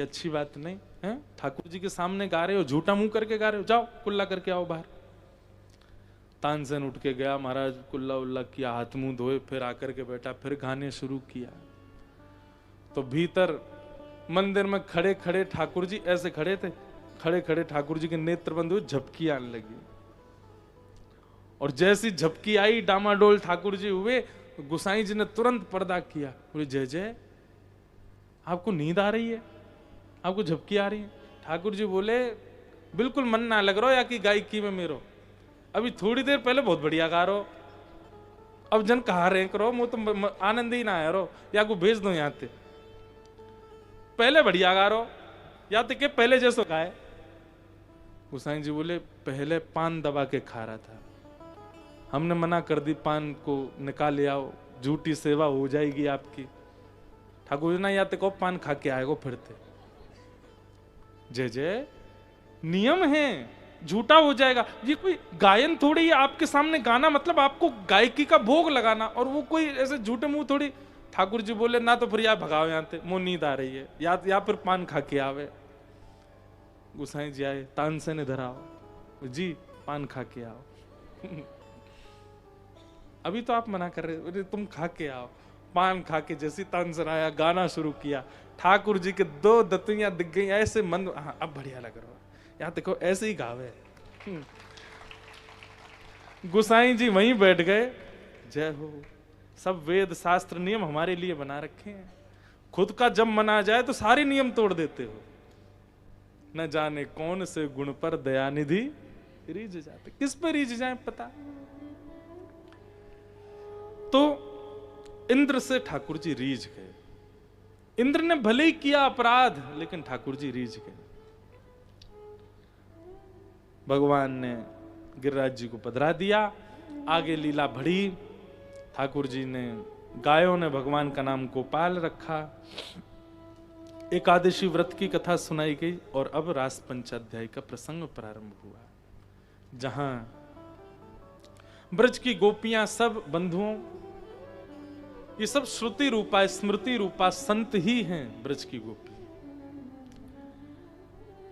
अच्छी बात नहीं है। ठाकुर जी के सामने गा रहे हो, झूठा मुंह करके गा रहे हो, जाओ कुल्ला करके आओ बाहर। तानसेन उठ के गया, महाराज कुल्ला उल्ला किया, हाथ मुंह धोए, फिर आकर के बैठा, फिर गाने शुरू किया। तो भीतर मंदिर में खड़े खड़े ठाकुर जी ऐसे खड़े थे, खड़े खड़े ठाकुर जी के नेत्र बंद हुए, झपकी आने लगी। और जैसी झपकी आई, डामाडोल ठाकुर जी हुए, गोसाई जी ने तुरंत पर्दा किया, बोले जय जय, आपको नींद आ रही है, आपको झपकी आ रही है? ठाकुर जी बोले बिल्कुल मन ना लग रहा हो या कि गायकी में मेरो, अभी थोड़ी देर पहले बहुत बढ़िया गा रहो, अब जन कहा रहे करो, मो तो आनंद ही ना आया रो, या को भेज दो यहाँ ते, पहले बढ़िया गा रहो या तो के पहले जैसो गाए। गोसाई जी बोले पहले पान दबा के खा रहा था, हमने मना कर दी, पान को निकाल ले आओ, झूठी सेवा हो जाएगी आपकी। ठाकुर जी ना या तो पान खा के आएगो फिरते। जय जय, नियम है, झूठा हो जाएगा। ये कोई गायन थोड़ी है, आपके सामने गाना मतलब आपको गायकी का भोग लगाना, और वो कोई ऐसे झूठे मुंह थोड़ी। ठाकुर जी बोले ना तो फिर या भगाओ यहाँ से, मुंह नींद आ रही है, या फिर पान खा के आवे। गोसाई जी आए, तानसेन इधर आओ जी, पान खा के आओ। अभी तो आप मना कर रहे हो, तुम खा के आओ। पान खा के जैसी तानसेन आया, गाना शुरू किया, ठाकुर जी के दो दतियां दिख गई ऐसे मंद। हाँ अब बढ़िया लग रहा है, यहाँ देखो ऐसे ही गावे। गोसाई जी वहीं बैठ गए। जय हो, सब वेद शास्त्र नियम हमारे लिए बना रखे हैं, खुद का जब मन आ जाए तो सारे नियम तोड़ देते हो। न जाने कौन से गुण पर दयानिधि रीझ जाते, किस पर रीझ जाए पता। तो इंद्र से ठाकुर जी रीझ गए। इंद्र ने भले ही किया अपराध, लेकिन ठाकुर जी रीझ गए। भगवान ने गिरिराज जी को पधरा दिया, आगे लीला बढ़ी। ठाकुर जी ने, गायों ने भगवान का नाम गोपाल रखा। एकादशी व्रत की कथा सुनाई गई और अब रास पंचाध्याय का प्रसंग प्रारंभ हुआ, जहां ब्रज की गोपियां सब बंधुओं, ये सब श्रुति रूपा स्मृति रूपा संत ही हैं। ब्रज की गोपी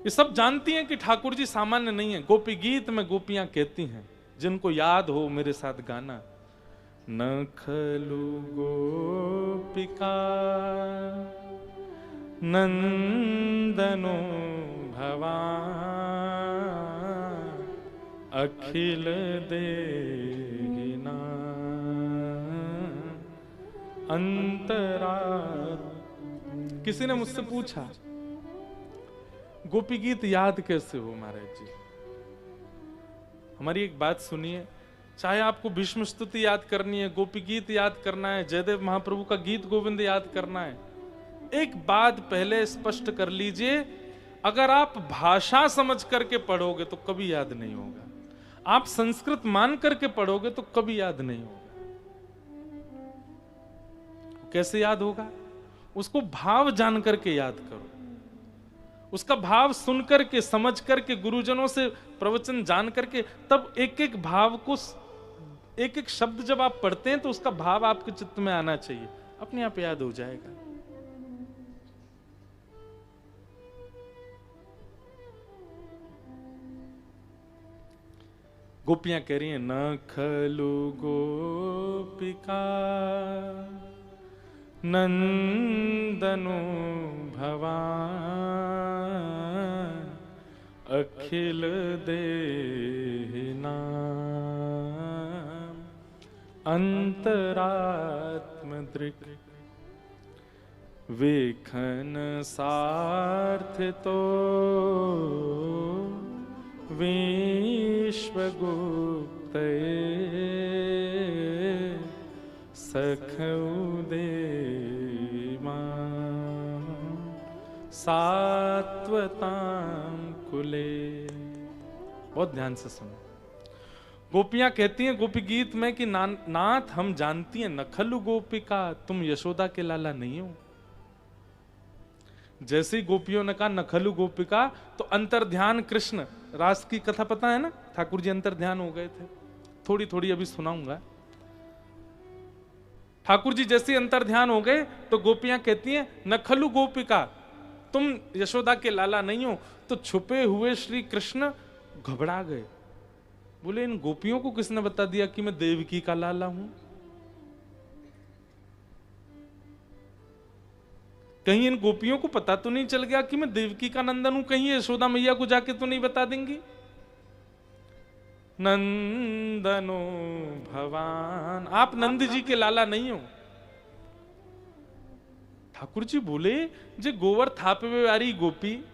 ये सब जानती हैं कि ठाकुर जी सामान्य नहीं है। गोपी गीत में गोपियां कहती हैं, जिनको याद हो मेरे साथ गाना। न खलु गोपिका नंदनो भवान अखिल देहिना अंतरा। किसी ने मुझसे पूछा गोपी गीत याद कैसे हो महाराज जी? हमारी एक बात सुनिए, चाहे आपको भीष्म स्तुति याद करनी है, गोपी गीत याद करना है, जयदेव महाप्रभु का गीत गोविंद याद करना है, एक बात पहले स्पष्ट कर लीजिए, अगर आप भाषा समझ करके पढ़ोगे तो कभी याद नहीं होगा, आप संस्कृत मान करके पढ़ोगे तो कभी याद नहीं होगा। कैसे याद होगा? उसको भाव जान करके याद करो, उसका भाव सुन करके, समझ करके, गुरुजनों से प्रवचन जान करके, तब एक एक भाव को, एक एक शब्द जब आप पढ़ते हैं तो उसका भाव आपके चित्त में आना चाहिए, अपने आप याद हो जाएगा। गोपियां कह रही हैं, न खलु गोपिका नंदनो भवान अखिल देहिना अंतरात्म दृक् वेखन सार्थ तो विश्वगुप्त सखउदेमा सात्वतां कुले। बहुत ध्यान से सुनो। गोपियां कहती हैं गोपी गीत में कि नाथ हम जानती हैं, नखलु गोपिका, तुम यशोदा के लाला नहीं हो। जैसे ही गोपियों ने कहा नखलु गोपिका, तो अंतर्ध्यान कृष्ण, रास की कथा पता है ना, ठाकुर जी अंतर्ध्यान हो गए थे, थोड़ी थोड़ी अभी सुनाऊंगा। ठाकुर जी जैसे अंतर्ध्यान हो गए तो गोपियां कहती हैं नखलु गोपिका, तुम यशोदा के लाला नहीं हो। तो छुपे हुए श्री कृष्ण घबरा गए, बोले इन गोपियों को किसने बता दिया कि मैं देवकी का लाला हूं? कहीं इन गोपियों को पता तो नहीं चल गया कि मैं देवकी का नंदन हूं? कहीं यशोदा मैया को जाके तो नहीं बता देंगी? नंदनो भवान, आप नंद जी के लाला नहीं हो। ठाकुर जी बोले जे गोवर थापवे वाली गोपी,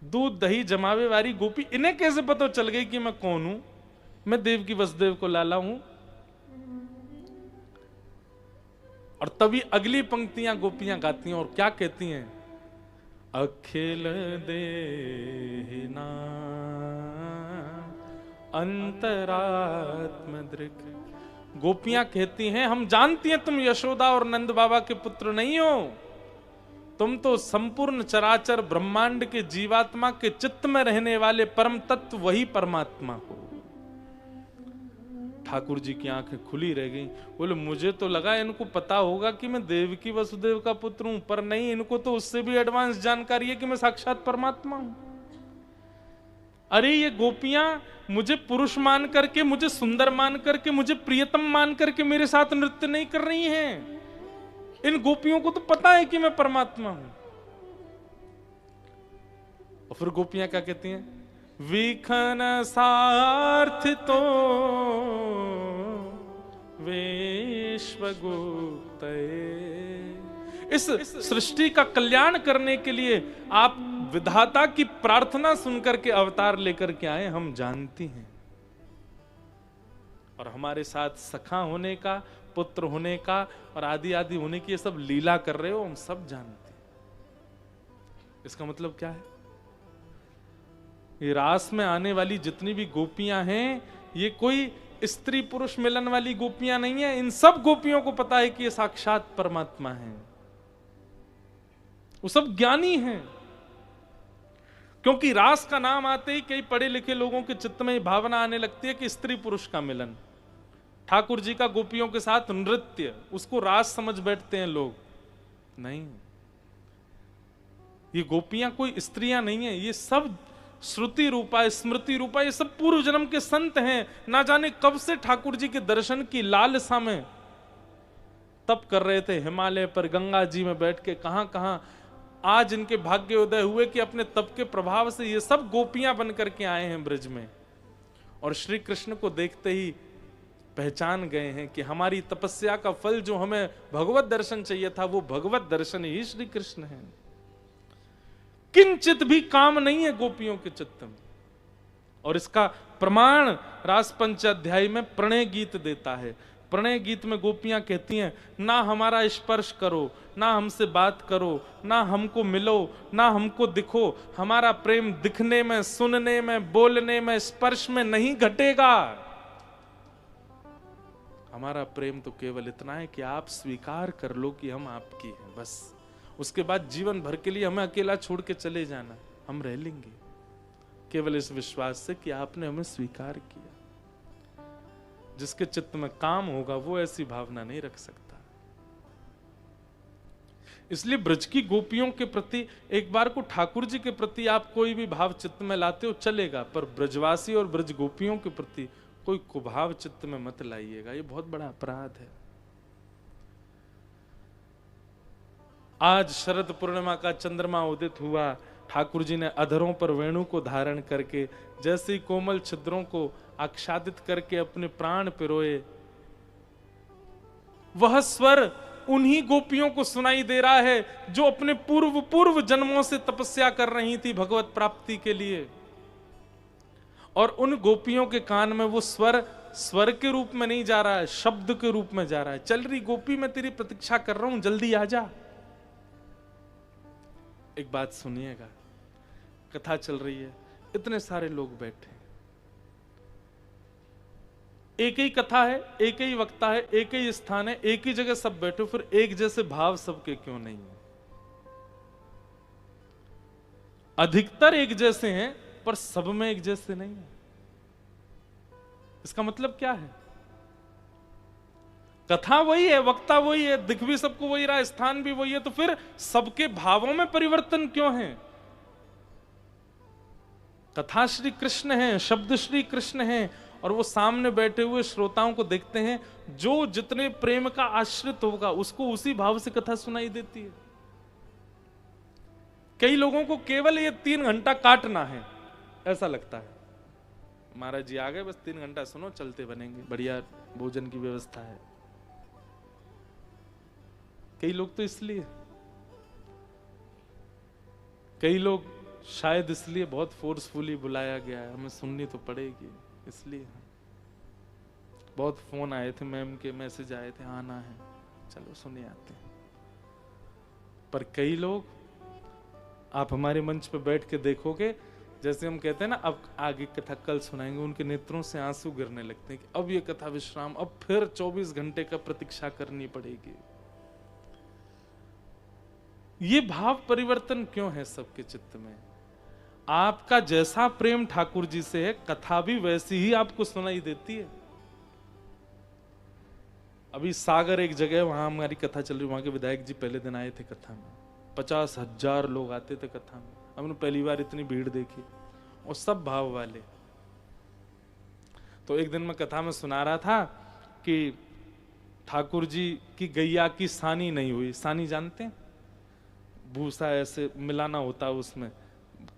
दूध दही जमावे वाली गोपी, इन्हें कैसे पता चल गई कि मैं कौन हूं? मैं देवकी वसुदेव को लाला हूं। और तभी अगली पंक्तियां गोपियां गाती हैं और क्या कहती हैं? अखिल देहिना अंतरात्म दृक। गोपियां कहती हैं हम जानती हैं तुम यशोदा और नंद बाबा के पुत्र नहीं हो, तुम तो संपूर्ण चराचर ब्रह्मांड के जीवात्मा के चित्त में रहने वाले परम तत्व वही परमात्मा हो। ठाकुर जी की आंखें खुली रह गई, बोले मुझे तो लगा इनको पता होगा कि मैं देवकी वसुदेव का पुत्र हूं, पर नहीं, इनको तो उससे भी एडवांस जानकारी है कि मैं साक्षात परमात्मा हूं। अरे ये गोपियां मुझे पुरुष मान करके, मुझे सुंदर मान करके, मुझे प्रियतम मान करके मेरे साथ नृत्य नहीं कर रही हैं। इन गोपियों को तो पता है कि मैं परमात्मा हूं। और फिर गोपियां क्या कहती हैं? विखन सार्थितो विश्वगुप्त, इस सृष्टि का कल्याण करने के लिए आप विधाता की प्रार्थना सुनकर के अवतार लेकर के आए, हम जानती हैं। और हमारे साथ सखा होने का, पुत्र होने का और आदि आदि होने की ये सब लीला कर रहे हो, हम सब जानते हैं। इसका मतलब क्या है? ये रास में आने वाली जितनी भी गोपियां हैं, ये कोई स्त्री पुरुष मिलन वाली गोपियां नहीं है। इन सब गोपियों को पता है कि ये साक्षात परमात्मा है, वो सब ज्ञानी हैं। क्योंकि रास का नाम आते ही कई पढ़े लिखे लोगों के चित्त में भावना आने लगती है कि स्त्री पुरुष का मिलन। ठाकुर जी का गोपियों के साथ नृत्य, उसको रास समझ बैठते हैं लोग। नहीं, ये गोपियां कोई स्त्रियां नहीं है, ये सब श्रुति रूपा, स्मृति रूपा, ये सब पूर्व जन्म के संत हैं। ना जाने कब से ठाकुर जी के दर्शन की लालसा में तप कर रहे थे, हिमालय पर गंगा जी में बैठ के कहां कहां आज इनके भाग्य उदय हुए कि अपने तप के प्रभाव से ये सब गोपियां बन करके आए हैं ब्रज में। और श्री कृष्ण को देखते ही पहचान गए हैं कि हमारी तपस्या का फल जो हमें भगवत दर्शन चाहिए था, वो भगवत दर्शन ही श्री कृष्ण है। किंचित भी काम नहीं है गोपियों के चित्त में। और इसका प्रमाण रास पंचाध्यायी में प्रणय गीत देता है। प्रणय गीत में गोपियां कहती हैं, ना हमारा स्पर्श करो, ना हमसे बात करो, ना हमको मिलो, ना हमको दिखो, हमारा प्रेम दिखने में, सुनने में, बोलने में, स्पर्श में नहीं घटेगा। हमारा प्रेम तो केवल इतना है कि आप स्वीकार कर लो कि हम आपकी हैं, बस। उसके बाद जीवन भर के लिए हमें अकेला छोड़ के चले जाना, हम रह लेंगे केवल इस विश्वास से कि आपने हमें स्वीकार किया। जिसके चित्त में काम होगा वो ऐसी भावना नहीं रख सकता। इसलिए ब्रज की गोपियों के प्रति, एक बार को ठाकुर जी के प्रति आप कोई भी भाव चित्त में लाते हो चलेगा, पर ब्रजवासी और ब्रज गोपियों के प्रति कोई कुभाव चित्त में मत लाइएगा, ये बहुत बड़ा अपराध है। आज शरद पूर्णिमा का चंद्रमा उदित हुआ, ठाकुर जी ने अधरों पर वेणु को धारण करके जैसे ही कोमल छिद्रों को आच्छादित करके अपने प्राण पिरोए, वह स्वर उन्हीं गोपियों को सुनाई दे रहा है जो अपने पूर्व जन्मों से तपस्या कर रही थी भगवत प्राप्ति के लिए। और उन गोपियों के कान में वो स्वर के रूप में नहीं जा रहा है, शब्द के रूप में जा रहा है। चल रही गोपी, मैं तेरी प्रतीक्षा कर रहा हूं, जल्दी आ जा। एक बात सुनिएगा, कथा चल रही है, इतने सारे लोग बैठे, एक ही कथा है, एक ही वक्ता है, एक ही स्थान है, एक ही जगह सब बैठे, फिर एक जैसे भाव सबके क्यों नहीं है? अधिकतर एक जैसे हैं पर सब में एक जैसे नहीं है। इसका मतलब क्या है? कथा वही है, वक्ता वही है, दिख भी सबको वही रहा है, स्थान भी वही है, तो फिर सबके भावों में परिवर्तन क्यों है? कथा श्री कृष्ण है, शब्द श्री कृष्ण है, और वो सामने बैठे हुए श्रोताओं को देखते हैं, जो जितने प्रेम का आश्रित होगा उसको उसी भाव से कथा सुनाई देती है। कई लोगों को केवल ये 3 घंटा काटना है, ऐसा लगता है। महाराज जी आ गए, बस 3 घंटा सुनो, चलते बनेंगे, बढ़िया भोजन की व्यवस्था है। कई लोग तो इसलिए, कई लोग शायद इसलिए बहुत फोर्सफुली बुलाया गया है, हमें सुननी तो पड़ेगी इसलिए। बहुत फोन आए थे, मैम के मैसेज आए थे, आना है, चलो सुने आते हैं। पर कई लोग, आप हमारे मंच पे बैठ के देखोगे, जैसे हम कहते हैं ना अब आगे कथा कल सुनाएंगे, उनके नेत्रों से आंसू गिरने लगते हैं कि अब ये कथा विश्राम, अब फिर 24 घंटे का प्रतीक्षा करनी पड़ेगी। ये भाव परिवर्तन क्यों है सबके चित्त में? आपका जैसा प्रेम ठाकुर जी से है, कथा भी वैसी ही आपको सुनाई देती है। अभी सागर एक जगह, वहां हमारी कथा चल रही, वहां के विधायक जी पहले दिन आए थे कथा में, 50,000 लोग आते थे कथा में। हमने पहली बार इतनी भीड़ देखी, और सब भाव वाले। तो एक दिन मैं कथा में सुना रहा था कि ठाकुर जी की गैया की सानी नहीं हुई। सानी जानते हैं? भूसा ऐसे मिलाना होता है, उसमें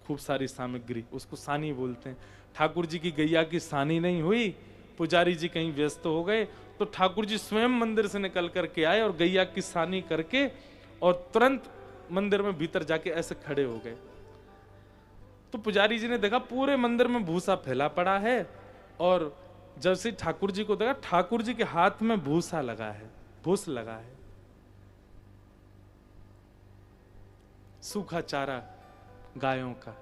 खूब सारी सामग्री, उसको सानी बोलते हैं। ठाकुर जी की गैया की सानी नहीं हुई, पुजारी जी कहीं व्यस्त हो गए, तो ठाकुर जी स्वयं मंदिर से निकल करके आए और गैया की सानी करके, और तुरंत मंदिर में भीतर जाके ऐसे खड़े हो गए। तो पुजारी जी ने देखा पूरे मंदिर में भूसा फैला पड़ा है, और जब से ठाकुर जी को देखा, ठाकुर जी के हाथ में भूसा लगा है, भूस लगा है, सूखा चारा गायों का।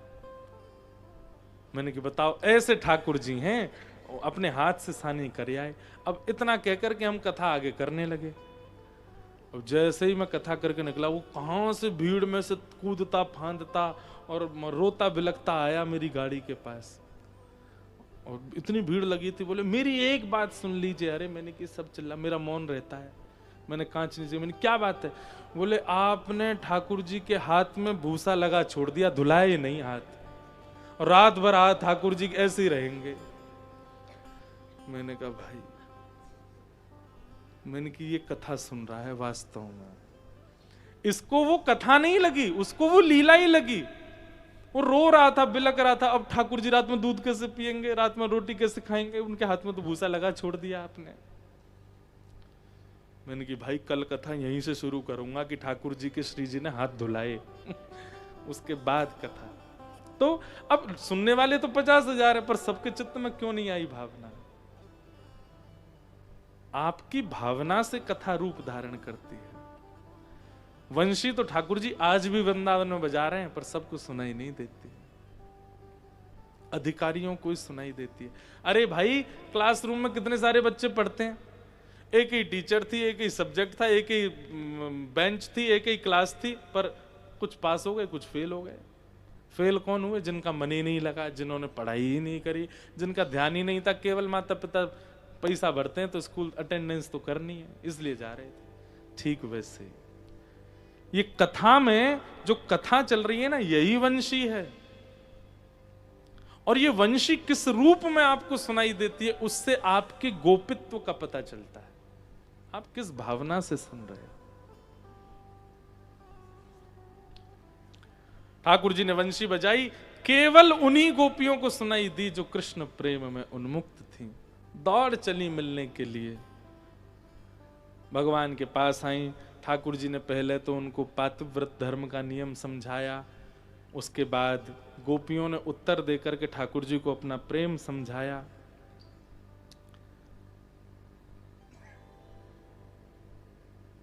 मैंने कि बताओ, ऐसे ठाकुर जी हैं, अपने हाथ से सानी कर आए। अब इतना कहकर के हम कथा आगे करने लगे। अब जैसे ही मैं कथा करके निकला, वो कहां से भीड़ में से कूदता फांदता और रोता बिलखता आया मेरी गाड़ी के पास, और इतनी भीड़ लगी थी। बोले मेरी एक बात सुन लीजिए। अरे मैंने कि सब चिल्ला, मेरा मौन रहता है। मैंने कांच नीचे, मैंने क्या बात है? बोले आपने ठाकुर जी के हाथ में भूसा लगा छोड़ दिया, धुलाए ही नहीं हाथ, और रात भर हाथ ठाकुर जी ऐसे ही रहेंगे। मैंने कहा भाई, मैंने कि ये कथा सुन रहा है वास्तव में, इसको वो कथा नहीं लगी, उसको वो लीला ही लगी। वो रो रहा था, बिलक रहा था, अब ठाकुर जी रात में दूध कैसे पिएंगे, रात में रोटी कैसे खाएंगे, उनके हाथ में तो भूसा लगा छोड़ दिया आपने। मैंने कि भाई कल कथा यहीं से शुरू करूंगा कि ठाकुर जी के श्री जी ने हाथ धुलाए उसके बाद कथा। तो अब सुनने वाले तो 50,000 है, पर सबके चित्त में क्यों नहीं आई भावना? आपकी भावना से कथा रूप धारण करती है। वंशी तो ठाकुर जी आज भी वृंदावन में बजा रहे हैं, पर सबको सुनाई नहीं देती, अधिकारियों को ही सुनाई देती है। अरे भाई, क्लासरूम में कितने सारे बच्चे पढ़ते हैं, एक ही टीचर थी, एक ही सब्जेक्ट था, एक ही बेंच थी, एक ही क्लास थी, पर कुछ पास हो गए, कुछ फेल हो गए। फेल कौन हुए? जिनका मन ही नहीं लगा, जिन्होंने पढ़ाई ही नहीं करी, जिनका ध्यान ही नहीं था, केवल माता पिता पैसा भरते हैं तो स्कूल अटेंडेंस तो करनी है, इसलिए जा रहे थे। ठीक वैसे ये कथा में जो कथा चल रही है ना, यही वंशी है। और ये वंशी किस रूप में आपको सुनाई देती है, उससे आपके गोपित्व का पता चलता है। आप किस भावना से सुन रहे हैं। ठाकुर जी ने वंशी बजाई, केवल उन्हीं गोपियों को सुनाई दी जो कृष्ण प्रेम में उन्मुक्त थीं। दौड़ चली मिलने के लिए, भगवान के पास आई। ठाकुर जी ने पहले तो उनको पातिव्रत धर्म का नियम समझाया, उसके बाद गोपियों ने उत्तर देकर के ठाकुर जी को अपना प्रेम समझाया।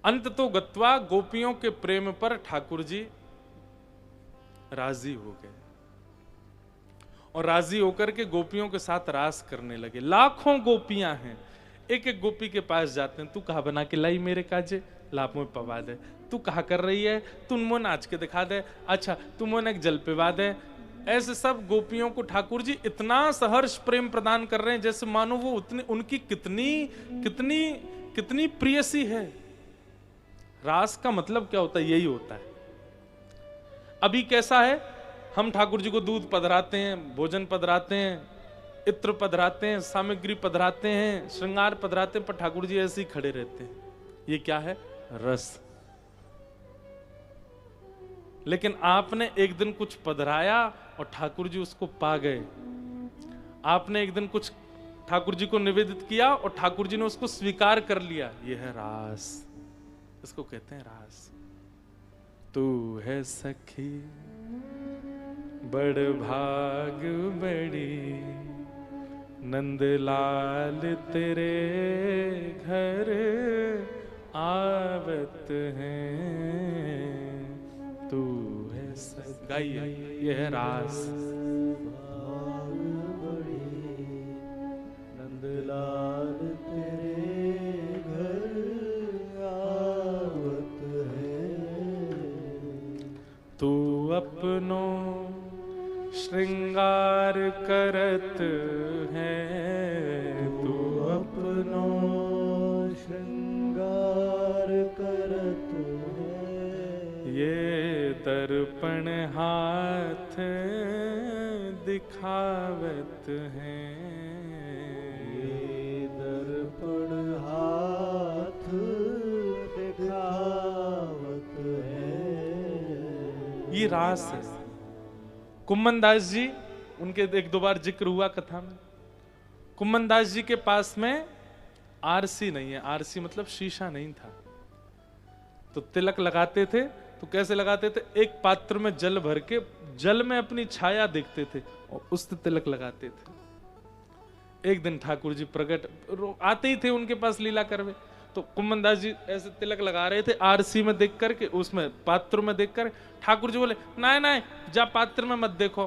अंत तो गत्वा गोपियों के प्रेम पर ठाकुर जी राजी हो गए, और राजी होकर के गोपियों के साथ रास करने लगे। लाखों गोपियां हैं, एक एक गोपी के पास जाते हैं, तू कहा बना के लाई मेरे काजे, लाभ में पवा दे। तू कहा कर रही है, तू मुंह नाच के दिखा दे, अच्छा तू मुंह एक जल पिवा दे। ऐसे सब गोपियों को ठाकुर जी इतना सहर्ष प्रेम प्रदान कर रहे हैं, जैसे मानो वो उतनी उनकी कितनी कितनी कितनी प्रिय सी है। रास का मतलब क्या होता है? यही होता है। अभी कैसा है, हम ठाकुर जी को दूध पधराते हैं, भोजन पधराते हैं, इत्र पधराते हैं, सामग्री पधराते हैं, श्रृंगार पधराते हैं, पर ठाकुर जी ऐसे ही खड़े रहते हैं। ये क्या है? रस। लेकिन आपने एक दिन कुछ पधराया और ठाकुर जी उसको पा गए। आपने एक दिन कुछ ठाकुर जी को निवेदित किया और ठाकुर जी ने उसको स्वीकार कर लिया। यह है रास। इसको कहते हैं रास। तू है सखी बड़ भाग बड़ी, नंदलाल तेरे घर आवत हैं। तू है गाइए, यह है रास। भाग बड़ी, नंदलाल तेरे घर आवत है। तू अपनो श्रृंगार करत है, तू अपनो श्रृंगार करत है। ये दर्पण हाथ दिखावत है। ये दर्पण हाथ दिखावत है। ये रास है। कुम्मन दास जी, उनके एक दो बार जिक्र हुआ कथा में। कुम्मन दास जी के पास में आरसी नहीं है। आरसी मतलब शीशा नहीं था। तो तिलक लगाते थे तो कैसे लगाते थे? एक पात्र में जल भर के जल में अपनी छाया देखते थे और उससे तिलक लगाते थे। एक दिन ठाकुर जी प्रकट आते ही थे उनके पास लीला करवे। तो कुम्मन दास जी ऐसे तिलक लगा रहे थे, आरसी में देख करके, उसमें पात्र में देख कर। ठाकुर जी बोले नहीं नहीं, जा पात्र में मत देखो।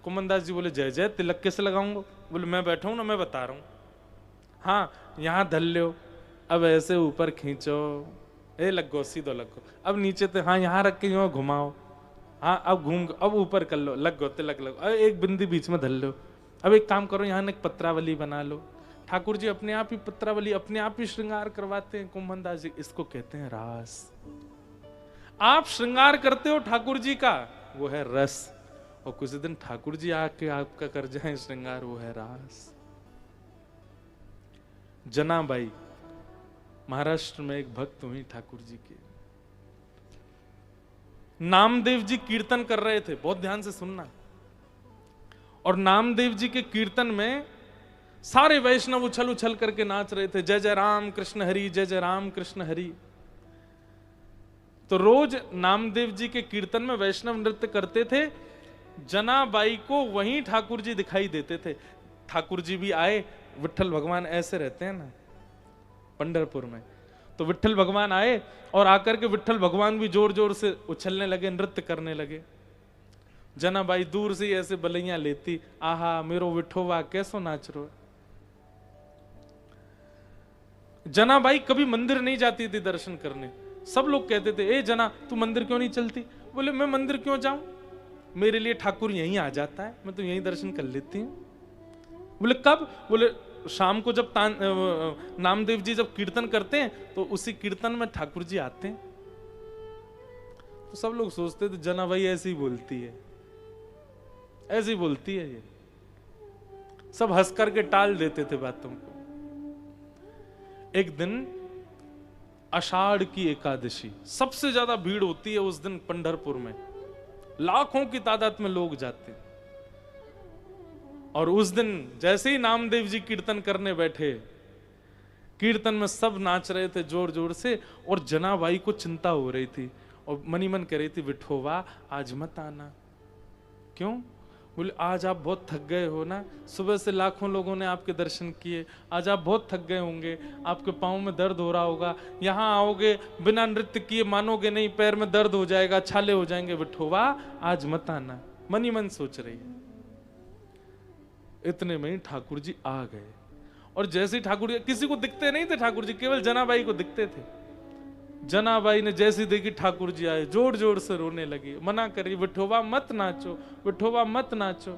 कुम्मन दास जी बोले जय जय, तिलक कैसे लगाऊंगा? बोले मैं बैठा हूं ना, मैं बता रहा हूं। हाँ, यहाँ धल लो, अब ऐसे ऊपर खींचो, ए लगो, सीधो लगो। अब नीचे तो हाँ यहाँ रख के यूं घुमाओ, हाँ अब घूम, अब ऊपर कर लो, लगो तिलक लगो। अब एक बिंदी बीच में धल लो। अब एक काम करो, यहाँ एक पत्रावली बना लो। ठाकुर जी अपने आप ही पत्रावली, अपने आप ही श्रृंगार करवाते हैं कुम्मन दास जी। इसको कहते हैं रास। आप श्रृंगार करते हो ठाकुर जी का, वो है रस। और कुछ दिन ठाकुर जी आके आपका कर जाए श्रृंगार, वो है रास। जनाबाई महाराष्ट्र में एक भक्त हुई ठाकुर जी के। नामदेव जी कीर्तन कर रहे थे, बहुत ध्यान से सुनना। और नामदेव जी के कीर्तन में सारे वैष्णव उछल उछल करके नाच रहे थे, जय जय राम कृष्ण हरि, जय जय राम कृष्ण हरि। तो रोज नामदेव जी के कीर्तन में वैष्णव नृत्य करते थे। जनाबाई को वहीं ठाकुर जी दिखाई देते थे। ठाकुर जी भी आए, विट्ठल भगवान ऐसे रहते हैं ना पंढरपुर में, तो विट्ठल भगवान आए और आकर के विट्ठल भगवान भी जोर जोर से उछलने लगे, नृत्य करने लगे। जनाबाई दूर से ऐसे बलैया लेती, आहा मेरो विठोवा कैसो नाच रो। जनाबाई कभी मंदिर नहीं जाती थी दर्शन करने। सब लोग कहते थे, ए जना तू मंदिर क्यों नहीं चलती? बोले मैं मंदिर क्यों जाऊं, मेरे लिए ठाकुर यहीं आ जाता है, मैं तो यहीं दर्शन कर लेती हूं। बोले कब? बोले शाम को जब नामदेव जी जब कीर्तन करते हैं तो उसी कीर्तन में ठाकुर जी आते हैं। तो सब लोग सोचते थे जनाबाई ऐसी बोलती है, ऐसी बोलती है। ये सब हंस करके टाल देते थे बातों को। एक दिन आषाढ़ की एकादशी, सबसे ज्यादा भीड़ होती है उस दिन पंढरपुर में, लाखों की तादाद में लोग जाते हैं। और उस दिन जैसे ही नामदेव जी कीर्तन करने बैठे, कीर्तन में सब नाच रहे थे जोर जोर से, और जनाबाई को चिंता हो रही थी और मनी मन कह रही थी, विठोवा आज मत आना। क्यों? बोले आज आप बहुत थक गए हो ना, सुबह से लाखों लोगों ने आपके दर्शन किए, आज आप बहुत थक गए होंगे, आपके पाँव में दर्द हो रहा होगा, यहाँ आओगे बिना नृत्य किए मानोगे नहीं, पैर में दर्द हो जाएगा, छाले हो जाएंगे, विठोवा आज मत आना। मनी मन सोच रही है। इतने में ही ठाकुर जी आ गए। और जैसे ही ठाकुर जी, किसी को दिखते नहीं थे ठाकुर जी, केवल जनाबाई को दिखते थे। जनाबाई ने जैसी देखी ठाकुर जी आए, जोर जोर से रोने लगी, मना करी, विठोबा मत नाचो, विठोबा मत नाचो।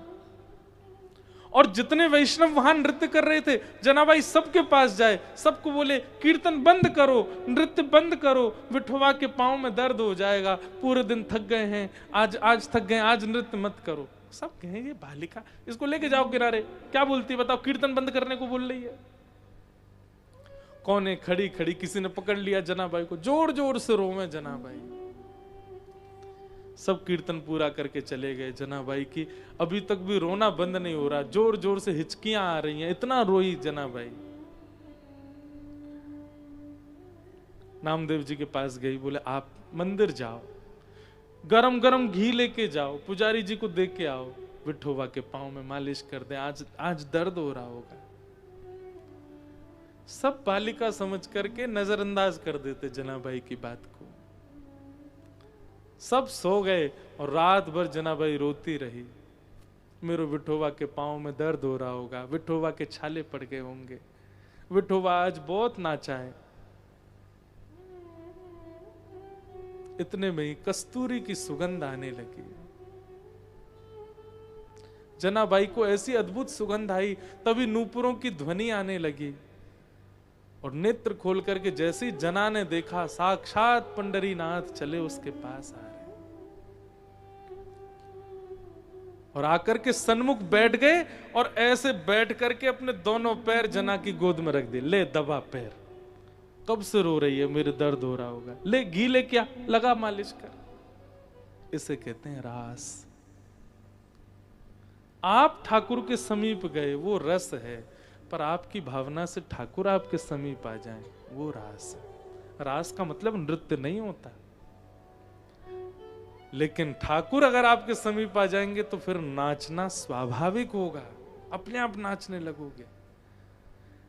और जितने वैष्णव वहां नृत्य कर रहे थे, जनाबाई सबके पास जाए, सबको बोले कीर्तन बंद करो, नृत्य बंद करो, विठोबा के पांव में दर्द हो जाएगा, पूरे दिन थक गए हैं, आज थक गए, आज नृत्य मत करो। सब कहें ये बालिका, इसको लेके जाओ किनारे, क्या बोलती है बताओ, कीर्तन बंद करने को बोल रही है। कौन है खड़ी खड़ी, किसी ने पकड़ लिया जनाबाई को, जोर जोर से रोवे जनाबाई। सब कीर्तन पूरा करके चले गए। जनाबाई की अभी तक भी रोना बंद नहीं हो रहा, जोर जोर से हिचकियां आ रही हैं, इतना रोई जनाबाई। नामदेव जी के पास गई, बोले आप मंदिर जाओ, गरम गरम घी लेके जाओ, पुजारी जी को दे के आओ, विठोबा के पांव में मालिश कर दे, आज दर्द हो रहा होगा। सब बालिका समझ करके नजरअंदाज कर देते जनाबाई की बात को। सब सो गए और रात भर जनाबाई रोती रही, मेरे विठोबा के पांव में दर्द हो रहा होगा, विठोबा के छाले पड़ गए होंगे, विठोबा आज बहुत नाचा है। इतने में ही कस्तूरी की सुगंध आने लगी। जनाबाई को ऐसी अद्भुत सुगंध आई, तभी नूपुरों की ध्वनि आने लगी और नेत्र खोल करके जैसे ही जना ने देखा, साक्षात पंडरीनाथ चले उसके पास आ रहे और आकर के सन्मुख बैठ गए और ऐसे बैठ करके अपने दोनों पैर जना की गोद में रख दिए। ले दबा पैर, कब से रो रही है, मेरे दर्द हो रहा होगा, ले घी ले, क्या लगा मालिश कर। इसे कहते हैं रास। आप ठाकुर के समीप गए, वो रस है, पर आपकी भावना से ठाकुर आपके समीप आ जाए, वो रास है। रास का मतलब नृत्य नहीं होता, लेकिन ठाकुर अगर आपके समीप आ जाएंगे तो फिर नाचना स्वाभाविक होगा, अपने आप नाचने लगोगे।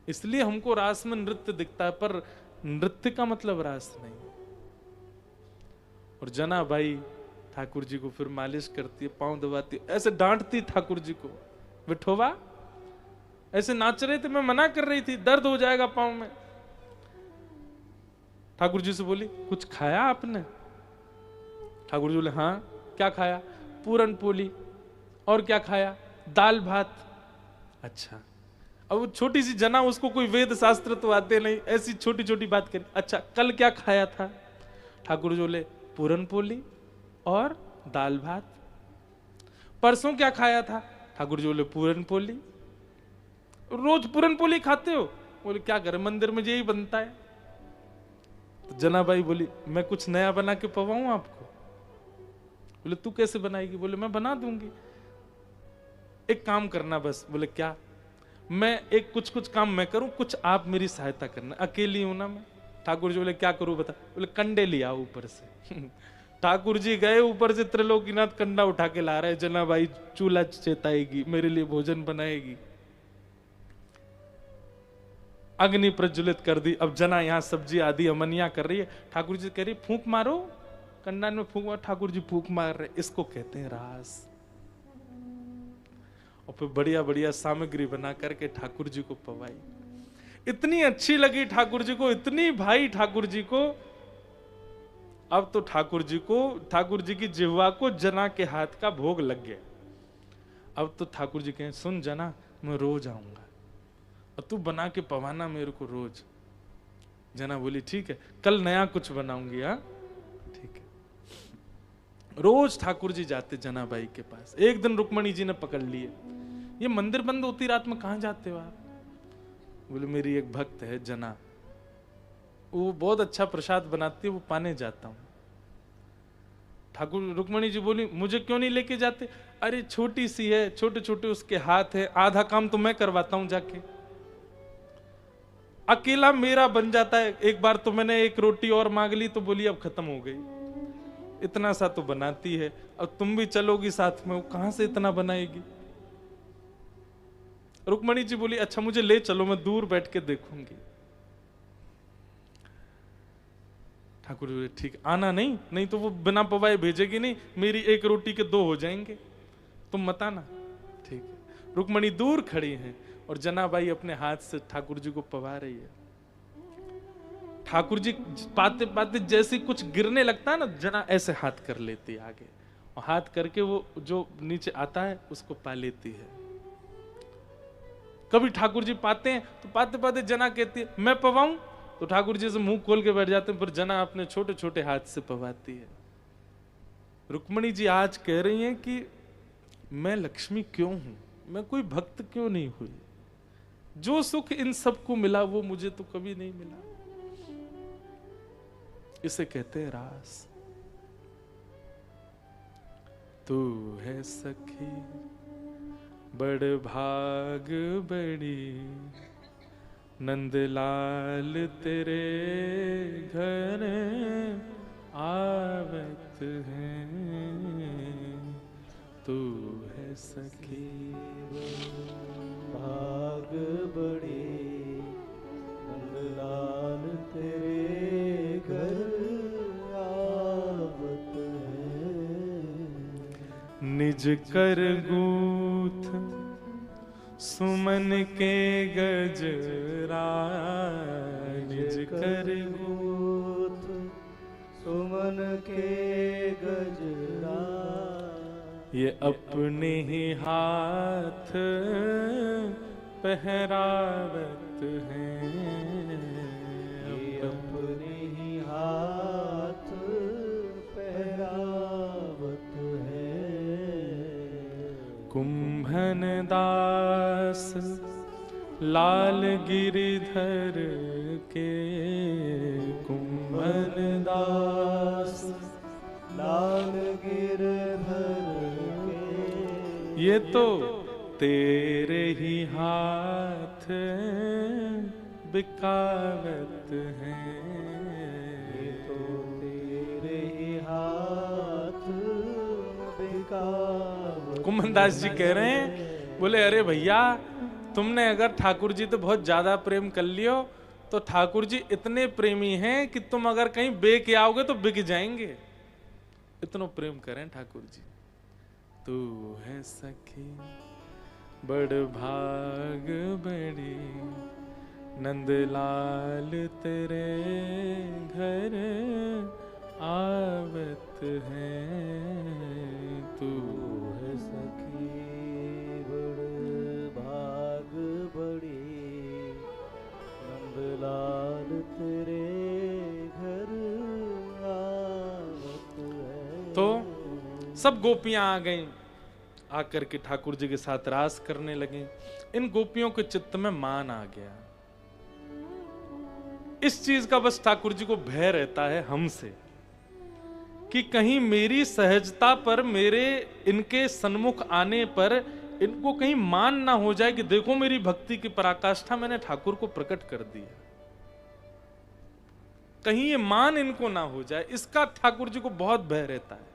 इसलिए हमको रास में नृत्य दिखता है, पर नृत्य का मतलब रास नहीं। और जनाबाई ठाकुर जी को फिर मालिश करती है, पांव दबाती है, ऐसे डांटती ठाकुर जी को, विठोबा ऐसे नाच रहे थे, मैं मना कर रही थी, दर्द हो जाएगा पांव में। ठाकुर जी से बोली कुछ खाया आपने? ठाकुर जी बोले हाँ। क्या खाया? पूरन पोली। और क्या खाया? दाल भात। अच्छा। अब वो छोटी सी जना, उसको कोई वेद शास्त्र तो आते नहीं, ऐसी छोटी छोटी बात करी। अच्छा कल क्या खाया था? ठाकुर जी बोले पूरन पोली और दाल भात। परसों क्या खाया था? ठाकुर जी बोले पूरन पोली। रोज पूरन पोली खाते हो? बोले क्या करें, मंदिर में यही बनता है। तो जनाबाई बोली मैं कुछ नया बना के पवाऊं आपको? बोले तू कैसे बनाएगी? बोले मैं बना दूंगी, एक काम करना बस। बोले क्या? मैं एक कुछ काम मैं करूं, कुछ आप मेरी सहायता करना, अकेली हूं ना मैं। ठाकुर जी बोले क्या करूं बता? बोले कंडे लिया ऊपर से। ठाकुर जी गए ऊपर से, त्रिलोकीनाथ कंडा उठा के ला रहे। जनाबाई चूल्हा चेताएगी, मेरे लिए भोजन बनाएगी, अग्नि प्रज्वलित कर दी। अब जना यहाँ सब्जी आदि अमनिया कर रही है, ठाकुर जी कह रही फूंक मारो, कंडा में फूंक मारो। ठाकुर जी फूंक मार रहे। इसको कहते हैं रास। और फिर बढ़िया बढ़िया सामग्री बना करके ठाकुर जी को पवाई। इतनी अच्छी लगी ठाकुर जी को, इतनी भाई ठाकुर जी को। अब तो ठाकुर जी की जिह्वा को जना के हाथ का भोग लग गया। अब तो ठाकुर जी कहें सुन जना, मैं रोज आऊंगा और तू बना के पवाना मेरे को रोज। जना बोली ठीक है, कल नया कुछ बनाऊंगी। हाँ ठीक है। रोज ठाकुर जी जाते जनाबाई के पास। एक दिन रुक्मणी जी ने पकड़ लिए, ये मंदिर बंद होती रात में कहां जाते हो आप? बोले मेरी एक भक्त है जना, वो बहुत अच्छा प्रसाद बनाती है, वो पाने जाता हूं। ठाकुर रुक्मणी जी बोली मुझे क्यों नहीं लेके जाते? अरे छोटी सी है, छोटे छोटे उसके हाथ है, आधा काम तो मैं करवाता हूं जाके, अकेला मेरा बन जाता है। एक बार तो मैंने एक रोटी और मांग ली तो बोली अब खत्म हो गई। इतना सा तो बनाती है, अब तुम भी चलोगी साथ में, वो कहां से इतना बनाएगी? रुक्मणी जी बोली अच्छा मुझे ले चलो, मैं दूर बैठ के देखूंगी। ठाकुर जी ठीक, आना नहीं तो वो बिना पवाए भेजेगी नहीं, मेरी एक रोटी के दो हो जाएंगे, तुम मत आना। ठीक है। रुक्मणी दूर खड़ी हैं और जनाबाई अपने हाथ से ठाकुर जी को पवा रही है। ठाकुर जी पाते पाते जैसे कुछ गिरने लगता है ना, जना ऐसे हाथ कर लेती है आगे, और हाथ करके वो जो नीचे आता है उसको पा लेती है। कभी ठाकुर जी पाते हैं तो पाते पाते जना कहती है मैं पवाऊं, तो ठाकुर जी से मुंह खोल के बैठ जाते हैं, पर जना अपने छोटे छोटे हाथ से पवाती है। रुक्मणी जी आज कह रही हैं कि मैं लक्ष्मी क्यों हूं, मैं कोई भक्त क्यों नहीं हुई, जो सुख इन सबको मिला वो मुझे तो कभी नहीं मिला। इसे कहते हैं रास। तू है सखी बड़ भाग बड़ी, नंदलाल तेरे घर आवत हैं। तू है सखी भाग बड़ी, नंदलाल तेरे घर आवत है। निज कर गूथ सुमन के गजरा, निज कर गूथ सुमन के गजरा, ये अपने ही हाथ पहरावत हैं। ये अपने ही हाथ पहरावत है। कुंभन दास लाल गिरिधर के, कुंभन दास लाल गिरधर के, ये तो तेरे ही हाथ बिकावत हैं। ये तो तेरे ही हाथ बिकावत। कुंभनदास जी कह रहे हैं, बोले अरे भैया तुमने अगर ठाकुर जी तो बहुत ज्यादा प्रेम कर लियो, तो ठाकुर जी इतने प्रेमी हैं कि तुम अगर कहीं बेके आओगे तो बिक जाएंगे, इतना प्रेम करें ठाकुर जी। तू है सखी बड़ भाग बड़ी, नंदलाल तेरे घर आवत हैं। तू है सखी बड़ भाग बड़ी, नंदलाल तेरे घर आवत है। तो सब गोपियां आ गईं, आकर के ठाकुर जी के साथ रास करने लगे। इन गोपियों के चित्त में मान आ गया। इस चीज का बस ठाकुर जी को भय रहता है हमसे, कि कहीं मेरी सहजता पर, मेरे इनके सन्मुख आने पर इनको कहीं मान ना हो जाए कि देखो मेरी भक्ति की पराकाष्ठा मैंने ठाकुर को प्रकट कर दिया, कहीं ये मान इनको ना हो जाए, इसका ठाकुर जी को बहुत भय रहता है।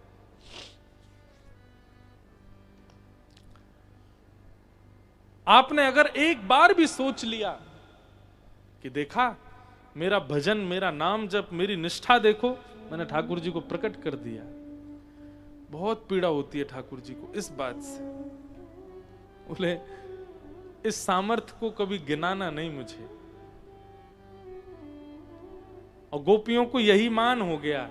आपने अगर एक बार भी सोच लिया कि देखा मेरा भजन, मेरा नाम जप, मेरी निष्ठा देखो, मैंने ठाकुर जी को प्रकट कर दिया, बहुत पीड़ा होती है ठाकुर जी को इस बात से। बोले इस सामर्थ्य को कभी गिनाना नहीं मुझे। और गोपियों को यही मान हो गया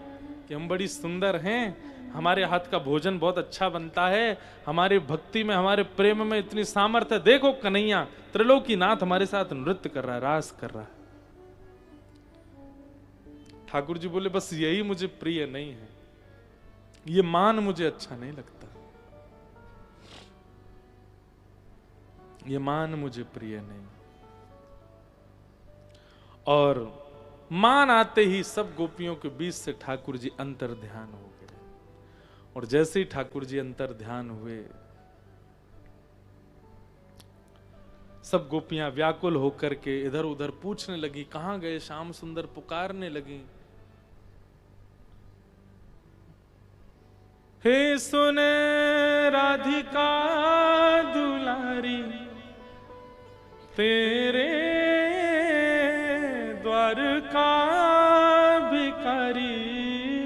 कि हम बड़ी सुंदर हैं, हमारे हाथ का भोजन बहुत अच्छा बनता है, हमारी भक्ति में, हमारे प्रेम में इतनी सामर्थ्य है। देखो कन्हैया त्रिलोकीनाथ हमारे साथ नृत्य कर रहा है, रास कर रहा है। ठाकुर जी बोले बस यही मुझे प्रिय नहीं है, ये मान मुझे अच्छा नहीं लगता, ये मान मुझे प्रिय नहीं। और मान आते ही सब गोपियों के बीच से ठाकुर जी अंतर ध्यान हो गए। और जैसे ही ठाकुर जी अंतर ध्यान हुए, सब गोपियां व्याकुल होकर के इधर उधर पूछने लगी, कहां गए श्याम सुंदर, पुकारने लगी। हे सुन राधिका दुलारी, तेरे द्वार का भिखारी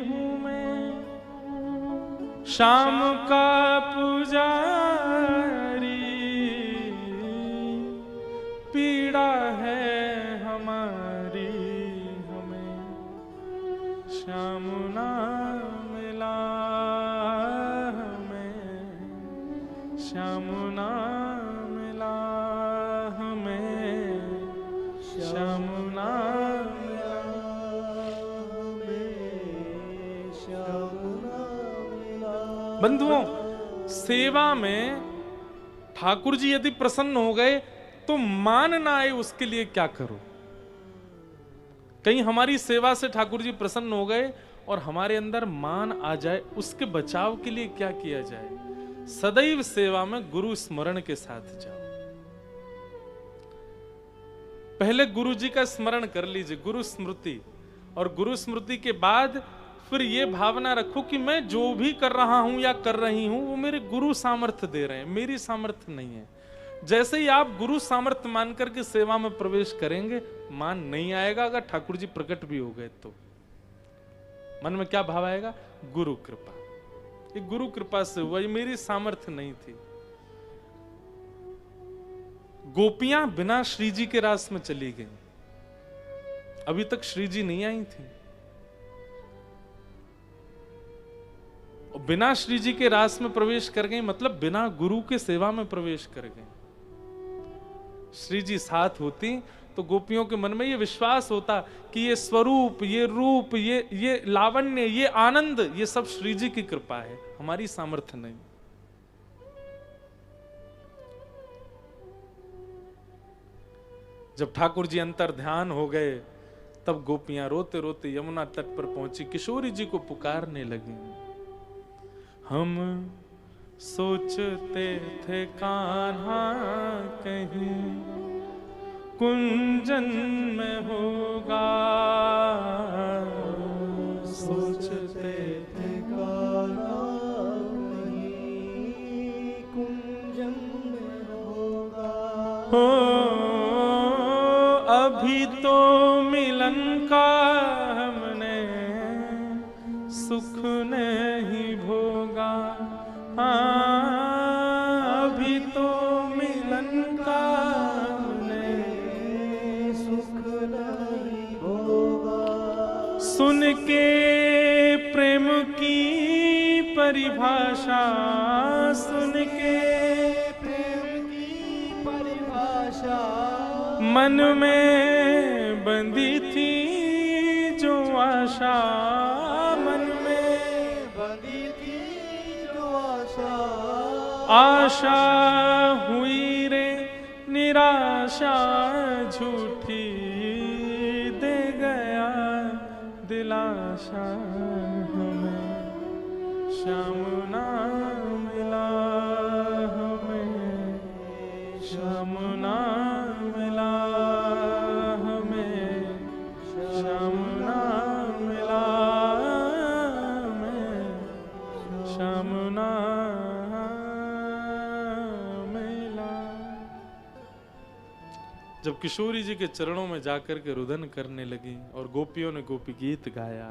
हूं मैं, शाम का पुजारी, पीड़ा है हमारी हमें, श्याम ना मिला हमें, श्याम ना मिला बंधुओं, सेवा में ठाकुर जी यदि प्रसन्न हो गए तो मान ना आए उसके लिए क्या करो। कहीं हमारी सेवा से ठाकुर जी प्रसन्न हो गए और हमारे अंदर मान आ जाए, उसके बचाव के लिए क्या किया जाए? सदैव सेवा में गुरु स्मरण के साथ जाओ। पहले गुरु जी का स्मरण कर लीजिए, गुरु स्मृति, और गुरु स्मृति के बाद फिर ये भावना रखो कि मैं जो भी कर रहा हूं या कर रही हूं वो मेरे गुरु सामर्थ्य दे रहे हैं, मेरी सामर्थ्य नहीं है। जैसे ही आप गुरु सामर्थ्य मान करके सेवा में प्रवेश करेंगे, मान नहीं आएगा। अगर ठाकुर जी प्रकट भी हो गए तो मन में क्या भाव आएगा? गुरु कृपा। ये गुरु कृपा से हुआ, ये मेरी सामर्थ्य नहीं थी। गोपियां बिना श्री जी के रास में चली गई, अभी तक श्री जी नहीं आई थी। बिना श्री जी के रास में प्रवेश कर गई, मतलब बिना गुरु के सेवा में प्रवेश कर गई। श्री जी साथ होती तो गोपियों के मन में ये विश्वास होता कि ये स्वरूप, ये रूप, ये लावण्य, ये आनंद, ये सब श्री जी की कृपा है, हमारी सामर्थ्य नहीं। जब ठाकुर जी अंतर ध्यान हो गए, तब गोपियां रोते रोते यमुना तट पर पहुंची, किशोरी जी को पुकारने लगी। हम सोचते थे कान्हा कहीं कुंजन में होगा, सोचते थे कान्हा कहीं कुंजन में होगा। हो अभी तो मिलन का हमने सुख नहीं भोगा। अभी तो मिलन का हमने सुख नहीं होगा। सुन के प्रेम की परिभाषा, सुन के प्रेम की परिभाषा मन में बंधी थी जो आशा, मन में बंधी थी जो आशा, आशा हुई रे निराशा, झूठी दे गया दिलाशा हमें, श्याम ना मिला हमें, श्याम ना मिला हमें, श्याम ना मिला हमें, श्याम ना मिला। जब किशोरी जी के चरणों में जाकर के रुदन करने लगी और गोपियों ने गोपी गीत गाया,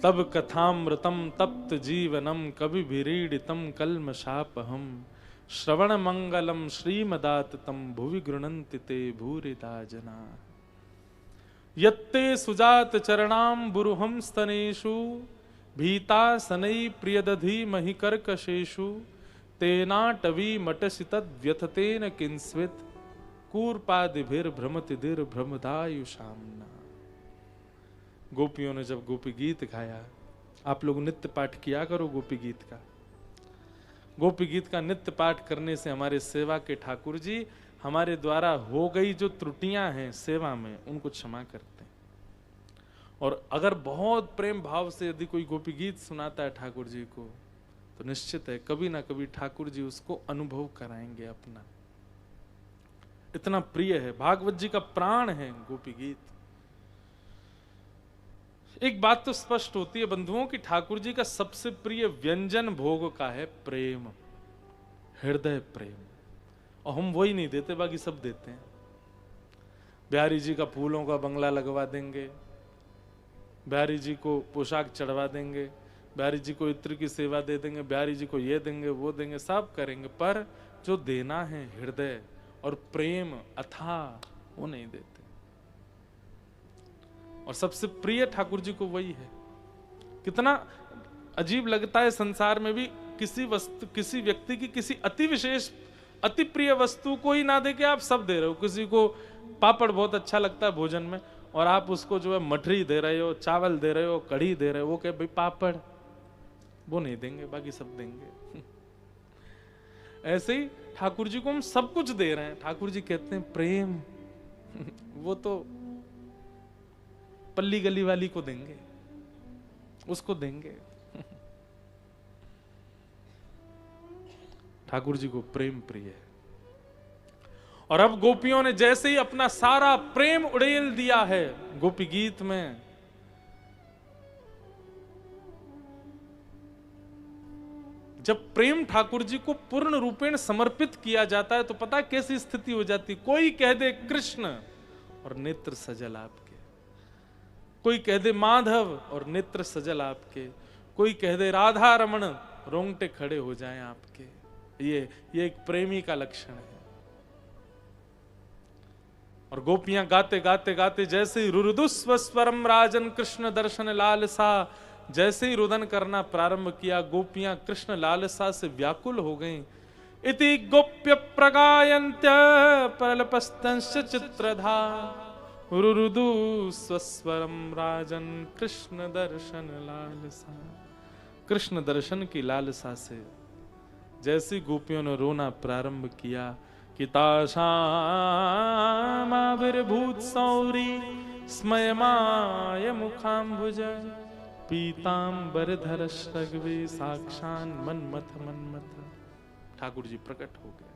तब कथामृतम तप्त जीवनम कवि विरीडितम कल्मषापहम, श्रवण मंगलम श्रीमदाततम भुवि गृणन्ति ते भूरिदा जना। यत्ते सुजात चरणाम बुरुहम स्तनेषु, भीता सनै प्रियदधि महि कर्कशेषु, तेनाटवी मटसि तद्व्यथतेन किंस्वित्, कूर्पादिभिर्भ्रमतिदिर भ्रमदायुषाम्ना। गोपियों ने जब गोपी गीत गाया, आप लोग नित्य पाठ किया करो गोपी गीत का। गोपी गीत का नित्य पाठ करने से हमारे सेवा के ठाकुर जी हमारे द्वारा हो गई जो त्रुटियां हैं सेवा में, उनको क्षमा करते हैं। और अगर बहुत प्रेम भाव से यदि कोई गोपी गीत सुनाता है ठाकुर जी को, तो निश्चित है कभी ना कभी ठाकुर जी उसको अनुभव कराएंगे अपना। इतना प्रिय है, भागवत जी का प्राण है गोपी गीत। एक बात तो स्पष्ट होती है बंधुओं कि ठाकुर जी का सबसे प्रिय व्यंजन भोग का है प्रेम, हृदय प्रेम। और हम वही नहीं देते, बाकी सब देते हैं। बिहारी जी का फूलों का बंगला लगवा देंगे, बिहारी जी को पोशाक चढ़वा देंगे, बिहारी जी को इत्र की सेवा दे देंगे, बिहारी जी को ये देंगे वो देंगे, सब करेंगे, पर जो देना है हृदय और प्रेम अथाह, वो नहीं देते। और सबसे प्रिय ठाकुर जी को वही है। कितना अजीब लगता है संसार में भी किसी वस्तु, किसी व्यक्ति की किसी अति विशेष अति प्रिय वस्तु को ही ना दे के आप सब दे रहे हो। किसी को पापड़ बहुत अच्छा लगता है भोजन में, और आप उसको जो है मठरी दे रहे हो, चावल दे रहे हो, कढ़ी दे रहे हो, वो कहे भाई पापड़, वो नहीं देंगे, बाकी सब देंगे। ऐसे ही ठाकुर जी को हम सब कुछ दे रहे हैं, ठाकुर जी कहते हैं प्रेम वो तो पल्ली गली वाली को देंगे, उसको देंगे। ठाकुर जी को प्रेम प्रिय है। और अब गोपियों ने जैसे ही अपना सारा प्रेम उड़ेल दिया है गोपी गीत में, जब प्रेम ठाकुर जी को पूर्ण रूपेण समर्पित किया जाता है तो पता है कैसी स्थिति हो जाती। कोई कह दे कृष्ण और नेत्र सजल आपके, कोई कह दे माधव और नेत्र सजल आपके, कोई कह दे राधा रमण, रोंगटे खड़े हो जाएं आपके। ये एक प्रेमी का लक्षण है। और गोपियां गाते गाते गाते जैसे ही रुरुदुस्व स्वरम राजन कृष्ण दर्शन लालसा, जैसे ही रुदन करना प्रारंभ किया गोपियां कृष्ण लालसा से व्याकुल हो गईं। इति गोप्य प्रगायन्त्य परलपस्तंश चित्रधा, रुरुदु स्वस्वरम राजन कृष्ण दर्शन लालसा। कृष्ण दर्शन की लालसा से जैसी गोपियों ने रोना प्रारंभ किया कि तासामाविर्भूत सौरी स्मयमाय मुखाम्बुज, पीतांबरधर श्रगवे साक्षान मनमथ मनमथ। ठाकुर जी प्रकट हो गए।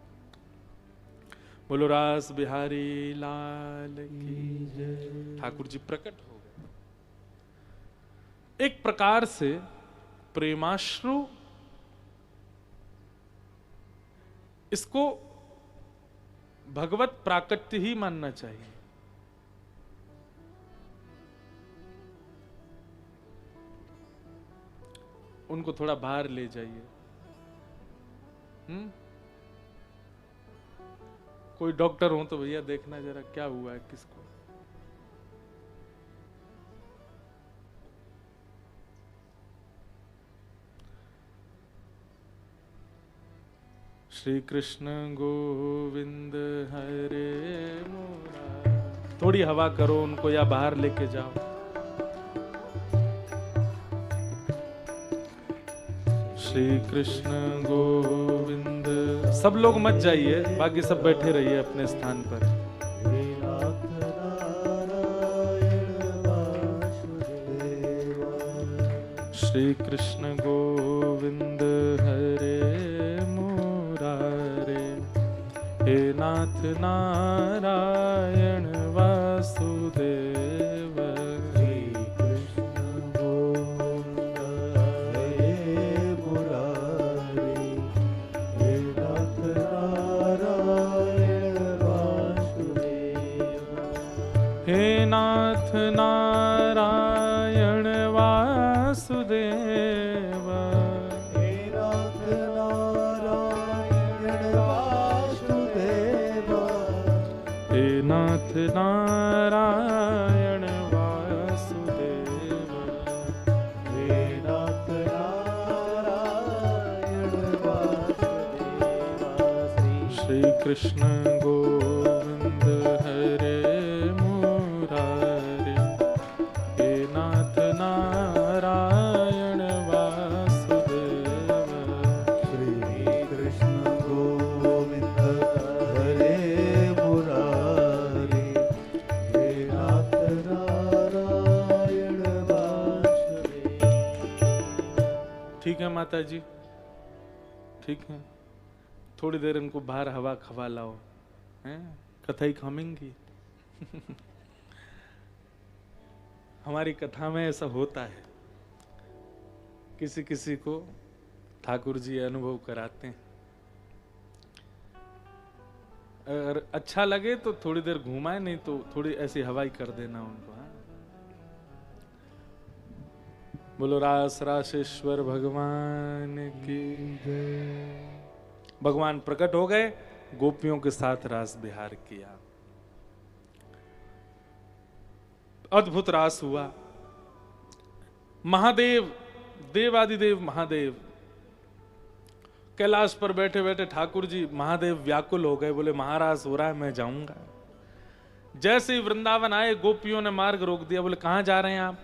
बोलो रास बिहारी लाल की जय। ठाकुर जी प्रकट हो गए। एक प्रकार से प्रेमाश्रु, इसको भगवत प्राकट्य ही मानना चाहिए। उनको थोड़ा बाहर ले जाइए। कोई डॉक्टर हो तो भैया देखना जरा क्या हुआ है किसको। श्री कृष्ण गोविंद हरे मुरारी। थोड़ी हवा करो उनको या बाहर लेके जाओ। श्री कृष्ण गोविंद। सब लोग मत जाइए, बाकी सब बैठे रहिए अपने स्थान पर। श्री कृष्ण गोविंद हरे मुरारे, हे नाथ नारायण वासुदेव। श्री कृष्ण गोविंद हरे मुरारे, हे नाथ नारायण वासुदेव। हे नाथ नारायण वासुदेव। हे नाथ नारायण वासुदेव। हे नाथ नारायण वासुदेव। हे नाथ नारायण वासुदेव। श्री कृष्ण गोविंद हरे मुरारे, हे नाथ नारायण वासुदेव। श्री कृष्ण गोविंद हरे मुरारे, हे नाथ नारायण वासुदेव। ठीक है माता जी, ठीक है। थोड़ी देर इनको बाहर हवा खवा लाओ, हैं? कथाई खामेंगी। हमारी कथा में ऐसा होता है, किसी किसी को ठाकुर जी अनुभव कराते हैं। अगर अच्छा लगे तो थोड़ी देर घुमाए, नहीं तो थोड़ी ऐसी हवाई कर देना उनको। हाँ? बोलो रास राशेश्वर भगवान की जय। भगवान प्रकट हो गए, गोपियों के साथ रास विहार किया। अद्भुत रास हुआ। महादेव, देवादिदेव महादेव कैलाश पर बैठे बैठे ठाकुर जी महादेव व्याकुल हो गए। बोले महारास हो रहा है, मैं जाऊंगा। जैसे ही वृंदावन आए गोपियों ने मार्ग रोक दिया। बोले कहां जा रहे हैं आप?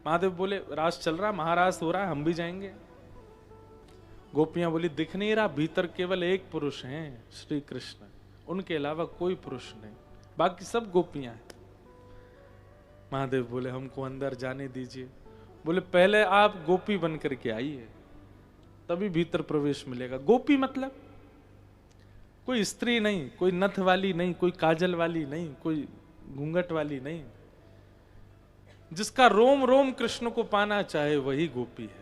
महादेव बोले रास चल रहा, महारास हो रहा है, हम भी जाएंगे। गोपियां बोली दिख नहीं रहा, भीतर केवल एक पुरुष हैं, श्री कृष्ण, उनके अलावा कोई पुरुष नहीं, बाकी सब गोपियां हैं। महादेव बोले हमको अंदर जाने दीजिए। बोले पहले आप गोपी बन करके आइए, तभी भीतर प्रवेश मिलेगा। गोपी मतलब कोई स्त्री नहीं, कोई नथ वाली नहीं, कोई काजल वाली नहीं, कोई घूंघट वाली नहीं, जिसका रोम रोम कृष्ण को पाना चाहे वही गोपी है।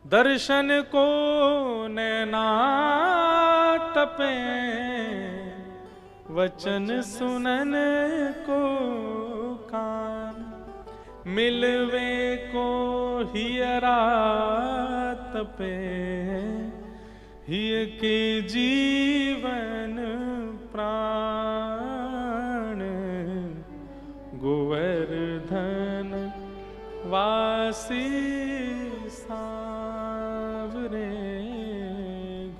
दर्शन को नैना तपे, वचन सुनन को कान, मिलवे को हियरा तपे, हिय के जीवन प्राण, गोवर्धन वासी सावरे,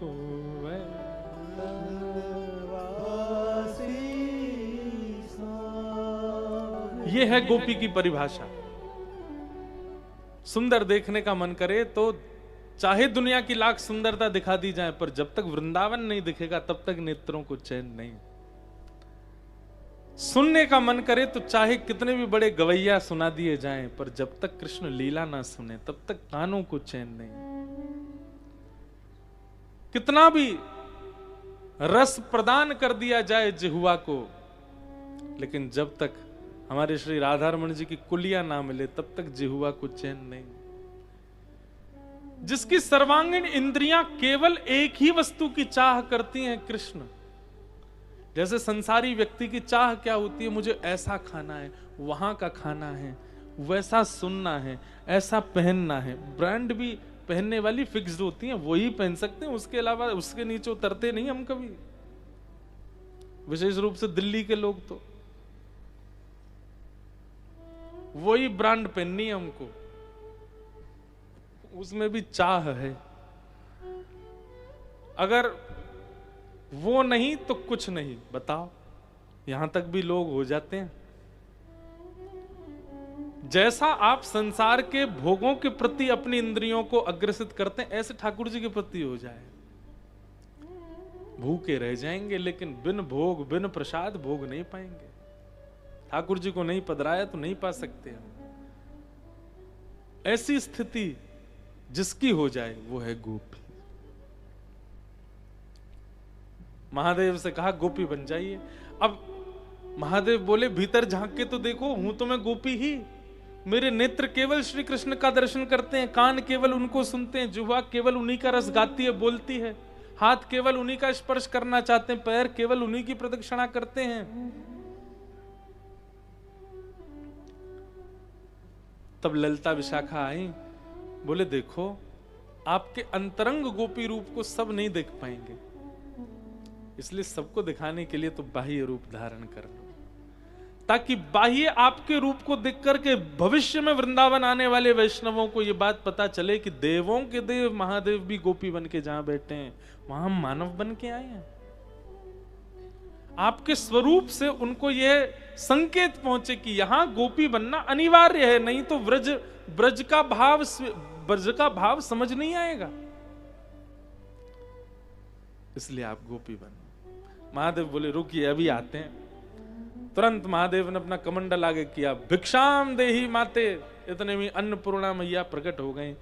गोवर्धन वासी सावरे। ये है गोपी की परिभाषा। सुंदर देखने का मन करे तो चाहे दुनिया की लाख सुंदरता दिखा दी जाए, पर जब तक वृंदावन नहीं दिखेगा तब तक नेत्रों को चैन नहीं। सुनने का मन करे तो चाहे कितने भी बड़े गवैया सुना दिए जाएं, पर जब तक कृष्ण लीला ना सुने तब तक कानों को चैन नहीं। कितना भी रस प्रदान कर दिया जाए जिह्वा को, लेकिन जब तक हमारे श्री राधारमण जी की कुलिया ना मिले तब तक जिह्वा को चैन नहीं। जिसकी सर्वांगीण इंद्रियां केवल एक ही वस्तु की चाह करती हैं, कृष्ण। जैसे संसारी व्यक्ति की चाह क्या होती है, मुझे ऐसा खाना है, वहां का खाना है, वैसा सुनना है, ऐसा पहनना है। ब्रांड भी पहनने वाली फिक्स्ड होती हैं, वही पहन सकते हैं, उसके अलावा उसके नीचे उतरते नहीं हम कभी। विशेष रूप से दिल्ली के लोग तो वही ब्रांड पहननी है हमको, उसमें भी चाह है। अगर वो नहीं तो कुछ नहीं। बताओ, यहां तक भी लोग हो जाते हैं। जैसा आप संसार के भोगों के प्रति अपनी इंद्रियों को अग्रसित करते हैं, ऐसे ठाकुर जी के प्रति हो जाए। भूखे रह जाएंगे, लेकिन बिन भोग बिन प्रसाद भोग नहीं पाएंगे। ठाकुर जी को नहीं पधराया तो नहीं पा सकते हम। ऐसी स्थिति जिसकी हो जाए वो है गोपी। महादेव से कहा गोपी बन जाइए। अब महादेव बोले भीतर झांक के तो देखो, हूं तो मैं गोपी ही। मेरे नेत्र केवल श्री कृष्ण का दर्शन करते हैं, कान केवल उनको सुनते हैं, जिह्वा केवल उन्हीं का रस गाती है, बोलती है, हाथ केवल उन्हीं का स्पर्श करना चाहते हैं, पैर केवल उन्हीं की प्रदक्षिणा करते हैं। तब ललिता विशाखा आई, बोले देखो आपके अंतरंग गोपी रूप को सब नहीं देख पाएंगे, इसलिए सबको दिखाने के लिए तो बाह्य रूप धारण कर लो, ताकि बाह्य आपके रूप को देख करके भविष्य में वृंदावन आने वाले वैष्णवों को यह बात पता चले कि देवों के देव महादेव भी गोपी बन के जहां बैठे हैं वहां हम मानव बन के आए हैं। आपके स्वरूप से उनको यह संकेत पहुंचे कि यहां गोपी बनना अनिवार्य है, नहीं तो ब्रज का भाव समझ नहीं आएगा। इसलिए आप गोपी बनो। महादेव बोले रुकिए अभी आते हैं। तुरंत महादेव ने अपना कमंडल आगे किया, भिक्षाम देही माते। इतने में अन्नपूर्णा मैया प्रकट हो गई,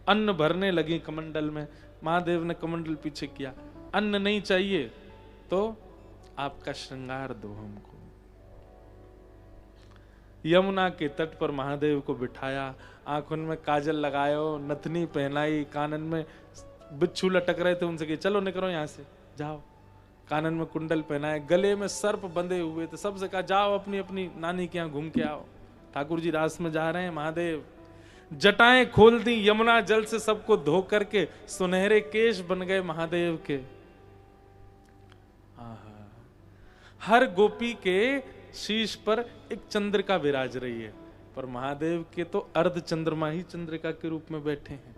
अन्न भरने लगी कमंडल में। महादेव ने कमंडल पीछे किया, अन्न नहीं चाहिए तो आपका श्रृंगार दो हमको। यमुना के तट पर महादेव को बिठाया, आंखों में काजल लगायो, नथनी पहनाई, कानन में बिच्छू लटक रहे थे उनसे कि चलो निकलो यहां से, जाओ। कानन में कुंडल पहनाए, गले में सर्प बंधे हुए थे, सबसे कहा जाओ अपनी अपनी नानी के यहाँ घूम के आओ। ठाकुर जी रास में जा रहे हैं। महादेव जटाएं खोल दी, यमुना जल से सबको धो करके सुनहरे केश बन गए महादेव के। हर गोपी के शीश पर एक चंद्रिका विराज रही है, पर महादेव के तो अर्ध चंद्रमा ही चंद्रिका के रूप में बैठे हैं।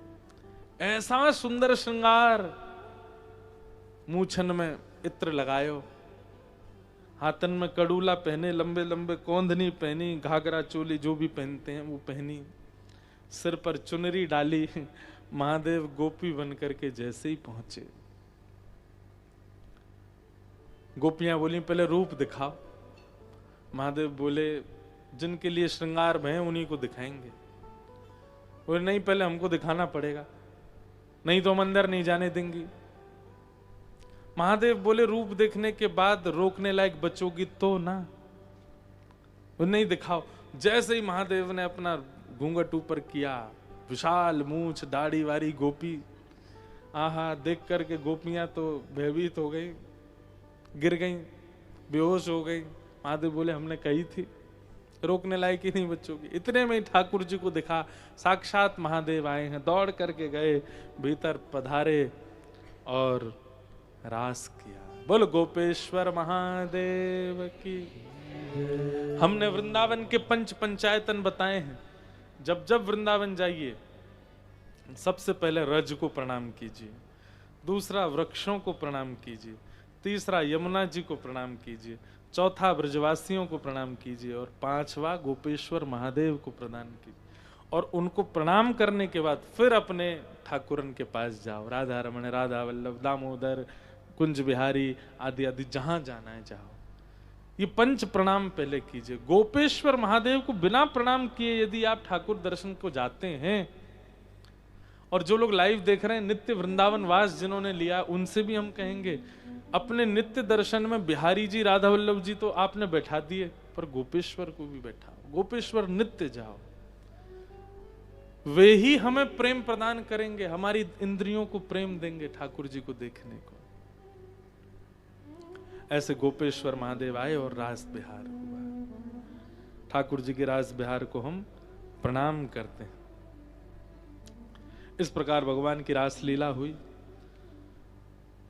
ऐसा सुंदर श्रृंगार, मूछन में इत्र लगायो, हाथन में कड़ूला पहने, लंबे लंबे कोंधनी पहनी, घाघरा चोली जो भी पहनते हैं वो पहनी, सिर पर चुनरी डाली, महादेव गोपी बन करके जैसे ही पहुंचे, गोपियां बोली पहले रूप दिखाओ। महादेव बोले जिनके लिए श्रृंगार भय उन्हीं को दिखाएंगे। बोले नहीं, पहले हमको दिखाना पड़ेगा, नहीं तो हम अंदर नहीं जाने देंगी। महादेव बोले रूप देखने के बाद रोकने लायक बचोगी तो ना। वो नहीं, दिखाओ। जैसे ही महादेव ने अपना घूंघट ऊपर किया, विशाल मूंछ दाढ़ी वाली गोपी, आहा, देख करके गोपियां तो भयभीत हो गई, गिर गई, बेहोश हो गई। महादेव बोले हमने कही थी रोकने लायक ही नहीं बच्चों की। इतने में ही ठाकुर जी को दिखा, साक्षात महादेव आए हैं। दौड़ करके गए, भीतर पधारे और रास किया। बोल गोपेश्वर महादेव की। हमने वृंदावन के पंच पंचायतन बताए हैं। जब जब वृंदावन जाइए सबसे पहले रज को प्रणाम कीजिए, दूसरा वृक्षों को प्रणाम कीजिए, तीसरा यमुना जी को प्रणाम कीजिए, चौथा ब्रजवासियों को प्रणाम कीजिए और पांचवा गोपेश्वर महादेव को प्रणाम कीजिए। और उनको प्रणाम करने के बाद फिर अपने ठाकुरन के पास जाओ। राधा रमण, राधा वल्लभ, दामोदर, कुंज बिहारी आदि आदि जहां जाना है जाओ। ये पंच प्रणाम पहले कीजिए। गोपेश्वर महादेव को बिना प्रणाम किए यदि आप ठाकुर दर्शन को जाते हैं, और जो लोग लाइव देख रहे हैं नित्य वृंदावन वास जिन्होंने लिया, उनसे भी हम कहेंगे अपने नित्य दर्शन में बिहारी जी, राधा वल्लभ जी तो आपने बैठा दिए, पर गोपेश्वर को भी बैठाओ। गोपेश्वर नित्य जाओ, वे ही हमें प्रेम प्रदान करेंगे, हमारी इंद्रियों को प्रेम देंगे ठाकुर जी को देखने को। ऐसे गोपेश्वर महादेव आए और रास बिहार हुआ। ठाकुर जी के रास बिहार को हम प्रणाम करते हैं। इस प्रकार भगवान की रास लीला हुई।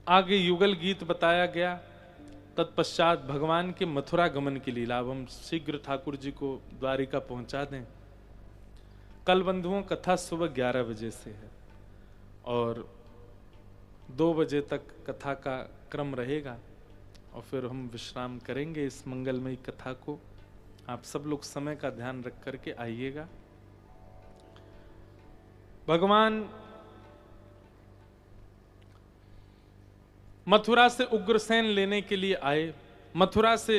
आगे युगल गीत बताया गया। तत्पश्चात भगवान के मथुरा गमन की लीला। अब हम शीघ्र ठाकुर जी को द्वारिका पहुंचा दें। कल बंधुओं कथा सुबह 11 बजे से है और 2 बजे तक कथा का क्रम रहेगा और फिर हम विश्राम करेंगे इस मंगलमयी कथा को। आप सब लोग समय का ध्यान रख करके आइएगा। भगवान मथुरा से उग्रसेन लेने के लिए आए, मथुरा से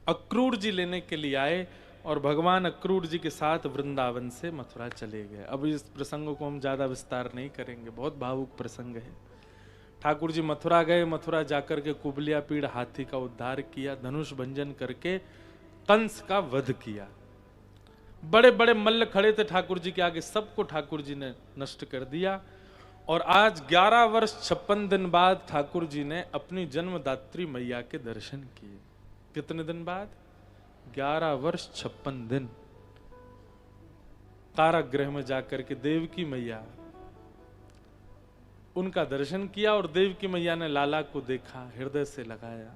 अक्रूर जी लेने के लिए आए और भगवान अक्रूर जी के साथ वृंदावन से मथुरा चले गए। अब इस प्रसंग को हम ज्यादा विस्तार नहीं करेंगे, बहुत भावुक प्रसंग है। ठाकुर जी मथुरा गए, मथुरा जाकर के कुबलिया पीड़ हाथी का उद्धार किया, धनुष भंजन करके कंस का वध किया। बड़े बड़े मल्ल खड़े थे ठाकुर जी के आगे, सबको ठाकुर जी ने नष्ट कर दिया। और आज 11 वर्ष 56 दिन बाद ठाकुर जी ने अपनी जन्मदात्री मैया के दर्शन किए। कितने दिन बाद? 11 वर्ष 56 दिन कारागृह में जाकर के देवकी मैया उनका दर्शन किया और देवकी मैया ने लाला को देखा, हृदय से लगाया।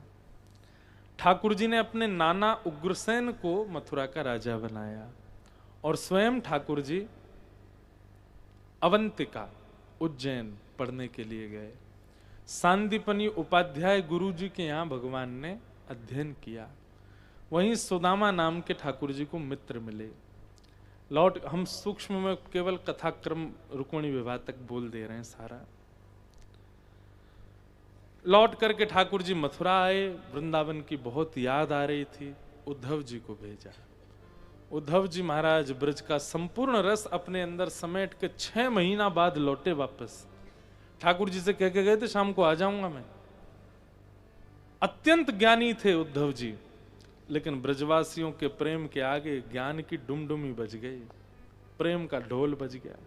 ठाकुर जी ने अपने नाना उग्रसेन को मथुरा का राजा बनाया और स्वयं ठाकुर जी अवंतिका उज्जैन पढ़ने के लिए गए। सांदीपनी उपाध्याय गुरु जी के यहाँ भगवान ने अध्ययन किया। वहीं सुदामा नाम के ठाकुर जी को मित्र मिले। लौट हम सूक्ष्म में केवल कथाक्रम रुक्मिणी विवाह तक बोल दे रहे हैं सारा। लौट करके ठाकुर जी मथुरा आए। वृंदावन की बहुत याद आ रही थी। उद्धव जी को भेजा। उद्धव जी महाराज ब्रज का संपूर्ण रस अपने अंदर समेट के 6 महीना बाद लौटे वापस। ठाकुर जी से कह के गए थे शाम को आ जाऊंगा मैं। अत्यंत ज्ञानी थे उद्धव जी, लेकिन ब्रजवासियों के प्रेम के आगे ज्ञान की डुमडुमी बज गई, प्रेम का ढोल बज गया।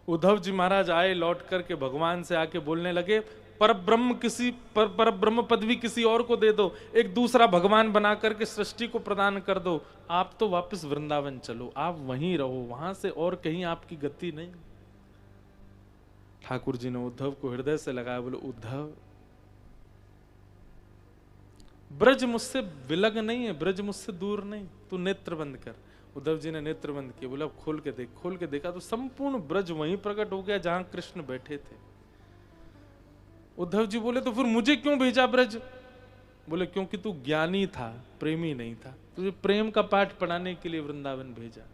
उद्धव जी महाराज आए, लौट करके भगवान से आके बोलने लगे, परब्रह्म पदवी किसी और को दे दो, एक दूसरा भगवान बना करके सृष्टि को प्रदान कर दो। आप तो वापस वृंदावन चलो, आप वहीं रहो, वहां से और कहीं आपकी गति नहीं। ठाकुर जी ने उद्धव को हृदय से लगाया, बोले उद्धव ब्रज मुझसे विलग नहीं है, ब्रज मुझसे दूर नहीं, तू नेत्र बंद कर। उद्धव जी ने नेत्र बंद किए। बोला खोल के देख। खोल के देखा तो संपूर्ण ब्रज वहीं प्रकट हो गया जहां कृष्ण बैठे थे। उद्धव जी बोले तो फिर मुझे क्यों भेजा ब्रज? बोले क्योंकि तू ज्ञानी था, प्रेमी नहीं था, तुझे प्रेम का पाठ पढ़ाने के लिए वृंदावन भेजा।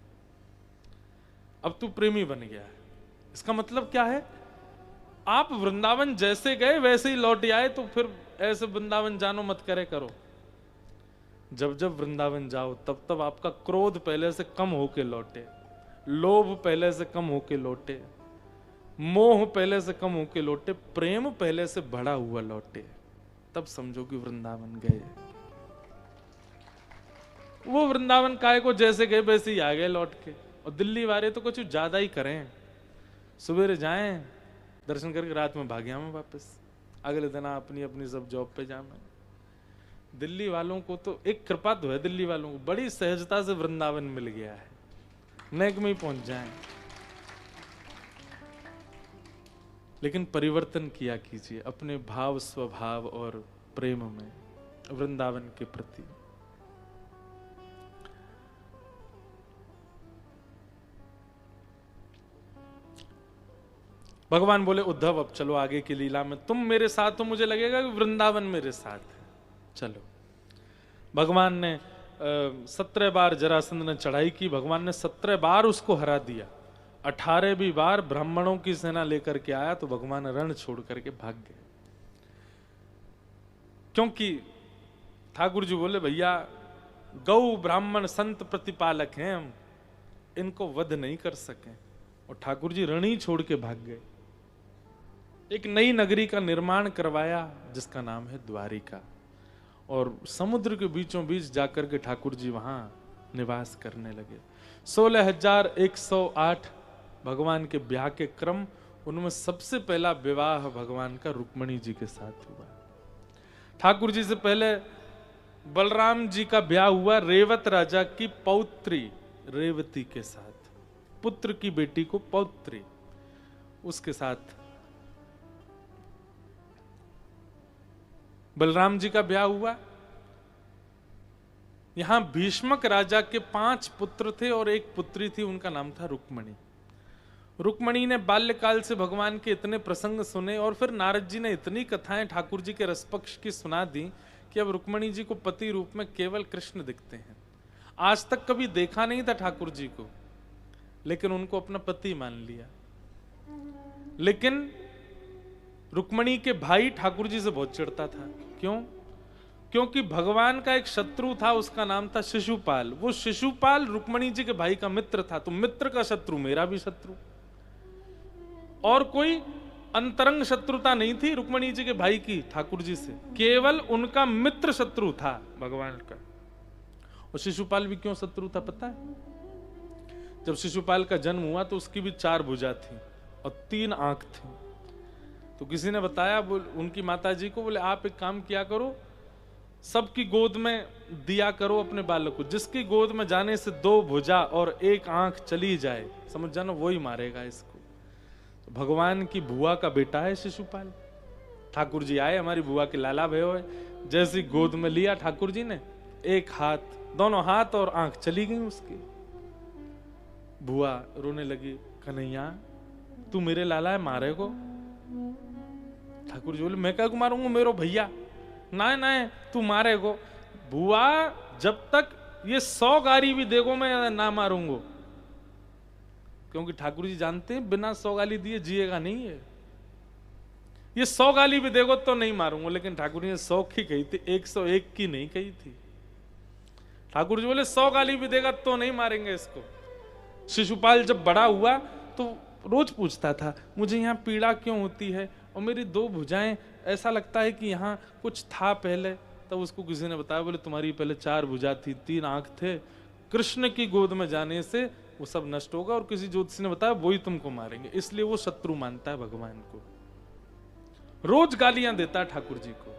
अब तू प्रेमी बन गया है। इसका मतलब क्या है? आप वृंदावन जैसे गए वैसे ही लौट आए, तो फिर ऐसे वृंदावन जानो मत करे करो। जब जब वृंदावन जाओ तब तब आपका क्रोध पहले से कम होके लौटे, लोभ पहले से कम होके लौटे, मोह पहले से कम होके लौटे, प्रेम पहले से बढ़ा हुआ लौटे, तब समझो कि वृंदावन गए। वो वृंदावन काय को जैसे गए वैसे ही आ गए लौट के। और दिल्ली वाले तो कुछ ज्यादा ही करें, सवेरे जाएं दर्शन करके रात में भाग्या में वापस, अगले दिन अपनी अपनी सब जॉब पे जाए। दिल्ली वालों को तो एक कृपा तो है, दिल्ली वालों को बड़ी सहजता से वृंदावन मिल गया है, नेक में ही पहुंच जाएं। लेकिन परिवर्तन किया कीजिए अपने भाव स्वभाव और प्रेम में वृंदावन के प्रति। भगवान बोले उद्धव अब चलो आगे की लीला में, तुम मेरे साथ तो मुझे लगेगा कि वृंदावन मेरे साथ है, चलो। भगवान ने 17 बार जरासंध ने चढ़ाई की, भगवान ने 17 बार उसको हरा दिया। 18वीं बार ब्राह्मणों की सेना लेकर के आया तो भगवान रण छोड़ करके भाग गए। क्योंकि ठाकुर जी बोले भैया गौ ब्राह्मण संत प्रतिपालक हैं हम, इनको वध नहीं कर सके, और ठाकुर जी रण ही छोड़ के भाग गए। एक नई नगरी का निर्माण करवाया जिसका नाम है द्वारिका, और समुद्र के बीचों बीच जाकर के ठाकुर जी वहां निवास करने लगे। 16,108 भगवान के ब्याह के क्रम, उनमें सबसे पहला विवाह भगवान का रुक्मणी जी के साथ हुआ। ठाकुर जी से पहले बलराम जी का ब्याह हुआ रेवत राजा की पौत्री रेवती के साथ, पुत्र की बेटी को पौत्री, उसके साथ बलराम जी का ब्याह हुआ। यहां भीष्मक राजा के 5 पुत्र थे और एक पुत्री थी, उनका नाम था रुक्मणी। रुक्मणी ने बाल्यकाल से भगवान के इतने प्रसंग सुने और फिर नारद जी ने इतनी कथाएं ठाकुर जी के रसपक्ष की सुना दी कि अब रुक्मणी जी को पति रूप में केवल कृष्ण दिखते हैं। आज तक कभी देखा नहीं था ठाकुर जी को, लेकिन उनको अपना पति मान लिया। लेकिन रुक्मणी के भाई ठाकुर जी से बहुत चिढ़ता था। क्यों? क्योंकि भगवान का एक शत्रु था, उसका नाम था शिशुपाल। वो शिशुपाल रुक्मणी जी के भाई का मित्र था, तो मित्र का शत्रु मेरा भी शत्रु। और कोई अंतरंग शत्रुता नहीं थी रुक्मणी जी के भाई की ठाकुर जी से, केवल उनका मित्र शत्रु था भगवान का। और शिशुपाल भी क्यों शत्रु था पता है? जब शिशुपाल का जन्म हुआ तो उसकी भी 4 भुजा थी और 3 आंख थी। तो किसी ने बताया उनकी माता जी को, बोले आप एक काम किया करो, सबकी गोद में दिया करो अपने बालक को, जिसकी गोद में जाने से 2 भुजा और 1 आंख चली जाए, समझ जाना वही मारेगा इसको। तो भगवान की बुआ का बेटा है शिशुपाल। ठाकुर जी आए, हमारी बुआ के लाला भयो है, जैसी गोद में लिया ठाकुर जी ने, 1 हाथ, दोनों हाथ और आंख चली गई उसकी। बुआ रोने लगी, कन्हैया तू मेरे लाला है, मारे को। ठाकुर जी बोले मैं क्या मारूंगा, मेरो भैया, ना ना तू मारे को। बुआ जब तक ये 100 गाली भी देगो मैं ना मारूंगा, क्योंकि ठाकुर जी जानते हैं बिना 100 गाली दिए जिएगा नहीं है। ये 100 गाली भी देगो तो नहीं मारूंगा, लेकिन ठाकुर जी ने 100 की कही थी, 101 की नहीं कही थी। ठाकुर जी बोले 100 गाली भी देगा तो नहीं मारेंगे इसको। शिशुपाल जब बड़ा हुआ तो रोज पूछता था मुझे यहाँ पीड़ा क्यों होती है, और मेरी 2 भुजाएं, ऐसा लगता है कि यहाँ कुछ था पहले। तब उसको किसी ने बताया, बोले तुम्हारी पहले 4 भुजा थी, 3 आंख थे, कृष्ण की गोद में जाने से वो सब नष्ट होगा, और किसी ज्योतिषी ने बताया वही तुमको मारेंगे। इसलिए वो शत्रु मानता है भगवान को, रोज गालियां देता है ठाकुर जी को।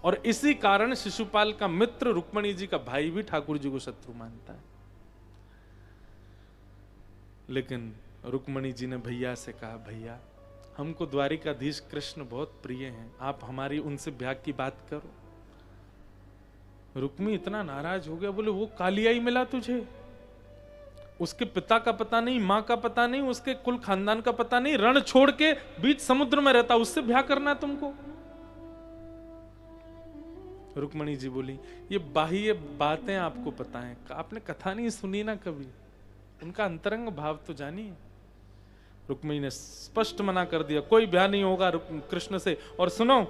और इसी कारण शिशुपाल का मित्र रुक्मणी जी का भाई भी ठाकुर जी को शत्रु मानता है। लेकिन रुक्मणी जी ने भैया से कहा, भैया हमको द्वारिकाधीश कृष्ण बहुत प्रिय हैं, आप हमारी उनसे ब्याह की बात करो। रुक्मी इतना नाराज हो गया, बोले वो कालिया ही मिला तुझे, उसके पिता का पता नहीं, मां का पता नहीं, उसके कुल खानदान का पता नहीं, रण छोड़ के बीच समुद्र में रहता, उससे ब्याह करना है तुमको। रुक्मणी जी बोली ये बाह्य बातें आपको पता है, आपने कथा नहीं सुनी ना कभी, उनका अंतरंग भाव तो जानिए। रुक्मिणी ने स्पष्ट मना कर दिया, कोई ब्याह नहीं होगा कृष्ण से, और सुनो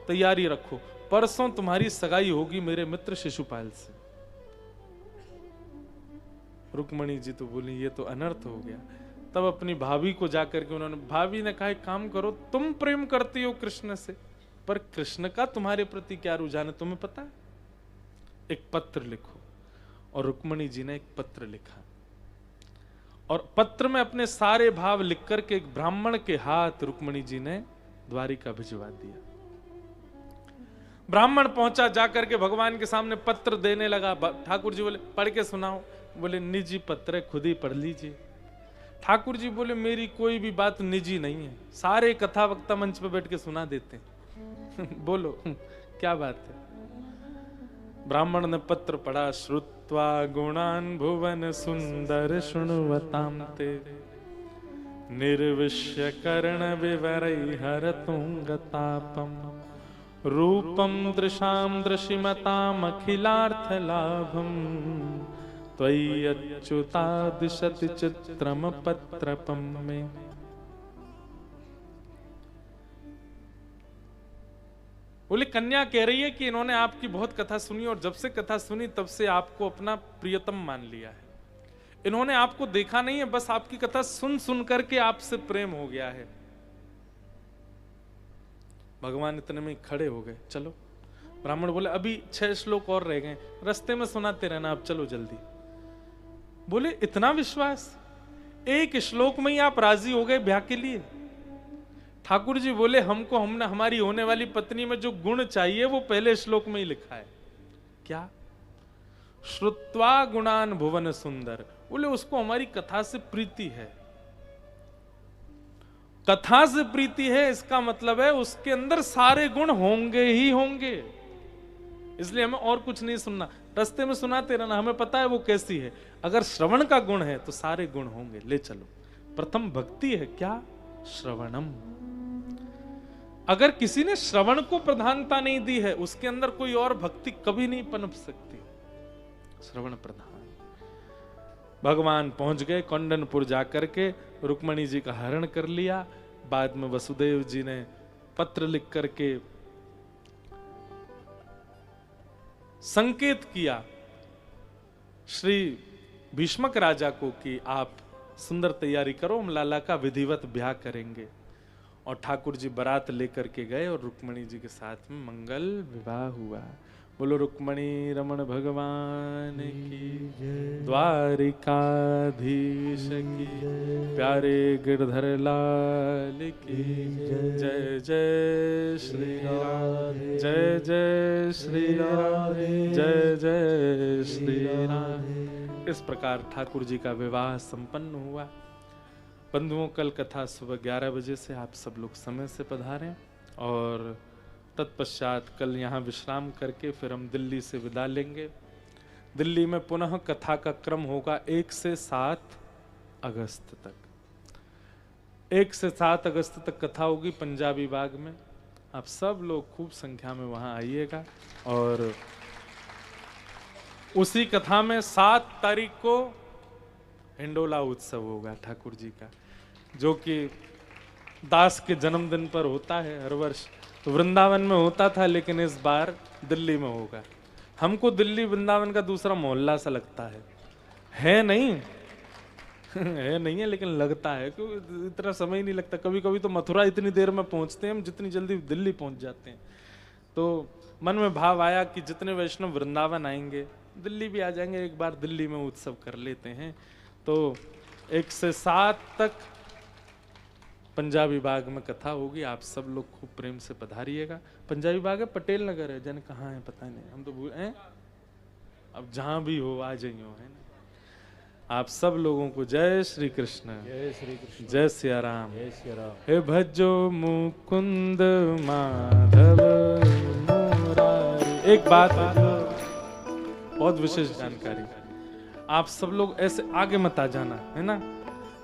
तैयारी रखो, परसों तुम्हारी सगाई होगी मेरे मित्र शिशुपाल से। रुक्मिणी जी तो बोली ये तो अनर्थ हो गया। तब अपनी भाभी को जाकर के उन्होंने, भाभी ने कहा एक काम करो, तुम प्रेम करती हो कृष्ण से, पर कृष्ण का तुम्हारे प्रति क्या रुझान है तुम्हें पता है, एक पत्र लिखो। और रुक्मिणी जी ने एक पत्र लिखा और पत्र में अपने सारे भाव लिख करके एक ब्राह्मण के हाथ रुक्मिणी जी ने द्वारिका भिजवा दिया। ब्राह्मण पहुंचा, जाकर के भगवान के सामने पत्र देने लगा। ठाकुर जी बोले पढ़ के सुनाओ। बोले निजी पत्र है, खुद ही पढ़ लीजिए। ठाकुर जी बोले मेरी कोई भी बात निजी नहीं है, सारे कथा वक्ता मंच पे बैठ के सुना देते हैं। बोलो क्या बात है। ब्राह्मण ने पत्र पढ़ा, श्रुत्वा गुणान भुवन सुंदर शृण्वतां ते निर्विश्य कर्ण विवरैः तुंगतापम रूपम दृशाम दृशिमताम अखिलार्थ लाभम त्वयि अच्युता दिशति चित्रम पत्रपम में। बोले कन्या कह रही है कि इन्होंने आपकी बहुत कथा सुनी और जब से कथा सुनी तब से आपको अपना प्रियतम मान लिया है। इन्होंने आपको देखा नहीं है, बस आपकी कथा सुन सुन करके आपसे प्रेम हो गया है। भगवान इतने में खड़े हो गए, चलो। ब्राह्मण बोले अभी 6 श्लोक और रह गए, रास्ते में सुनाते रहना, अब चलो जल्दी। बोले इतना विश्वास, एक श्लोक में ही आप राजी हो गए ब्याह के लिए। ठाकुर जी बोले हमको हमने हमारी होने वाली पत्नी में जो गुण चाहिए वो पहले श्लोक में ही लिखा है। क्या? श्रुत्वा गुणान भुवन सुंदर। बोले उसको हमारी कथा से प्रीति है। कथा से प्रीति है इसका मतलब है उसके अंदर सारे गुण होंगे ही होंगे, इसलिए हमें और कुछ नहीं सुनना, रास्ते में सुनाते रहना, हमें पता है वो कैसी है। अगर श्रवण का गुण है तो सारे गुण होंगे, ले चलो। प्रथम भक्ति है क्या? श्रवणम। अगर किसी ने श्रवण को प्रधानता नहीं दी है उसके अंदर कोई और भक्ति कभी नहीं पनप सकती। श्रवण प्रधान। भगवान पहुंच गए कौंडनपुर, जाकर के रुक्मिणी जी का हरण कर लिया। बाद में वसुदेव जी ने पत्र लिख करके संकेत किया श्री भीष्मक राजा को कि आप सुंदर तैयारी करो, हम लाला का विधिवत ब्याह करेंगे। और ठाकुर जी बारात लेकर के गए और रुक्मिणी जी के साथ में मंगल विवाह हुआ। बोलो रुक्मिणी रमण भगवान की, द्वारिकाधीश की, प्यारे गिरधर लाल की जय जय श्री राधे, जय जय श्री राधे, जय जय श्री राधे। इस प्रकार ठाकुर जी का विवाह संपन्न हुआ। बंधुओं, कल कथा सुबह 11 बजे से आप सब लोग समय से पधारें और तत्पश्चात कल यहाँ विश्राम करके फिर हम दिल्ली से विदा लेंगे। दिल्ली में पुनः कथा का क्रम होगा 1 से 7 अगस्त तक। 1 से 7 अगस्त तक कथा होगी पंजाबी बाग में। आप सब लोग खूब संख्या में वहाँ आइएगा। और उसी कथा में 7 तारीख को हिंडोला उत्सव होगा ठाकुर जी का, जो कि दास के जन्मदिन पर होता है हर वर्ष। तो वृंदावन में होता था लेकिन इस बार दिल्ली में होगा। हमको दिल्ली वृंदावन का दूसरा मोहल्ला सा लगता है नहीं है नहीं है, लेकिन लगता है क्योंकि इतना समय ही नहीं लगता। कभी कभी तो मथुरा इतनी देर में पहुंचते हैं हम जितनी जल्दी दिल्ली पहुंच जाते हैं। तो मन में भाव आया कि जितने वैष्णव वृंदावन आएंगे दिल्ली भी आ जाएंगे, एक बार दिल्ली में उत्सव कर लेते हैं। तो 1 से 7 तक पंजाबी बाग में कथा होगी। आप सब लोग खूब प्रेम से पधारिएगा। पंजाबी बाग है, पटेल नगर है, जाने कहाँ है पता नहीं, हम तो भूल हैं। अब जहां भी हो आ जाइयो, है ना। आप सब लोगों को जय श्री कृष्ण, जय श्री कृष्ण, जय सिया राम, जय श्री राम। हे भजो मुकुंद माधव मुरारी। एक बात बहुत विशेष जानकारी, आप सब लोग ऐसे आगे मत आ जाना, है ना।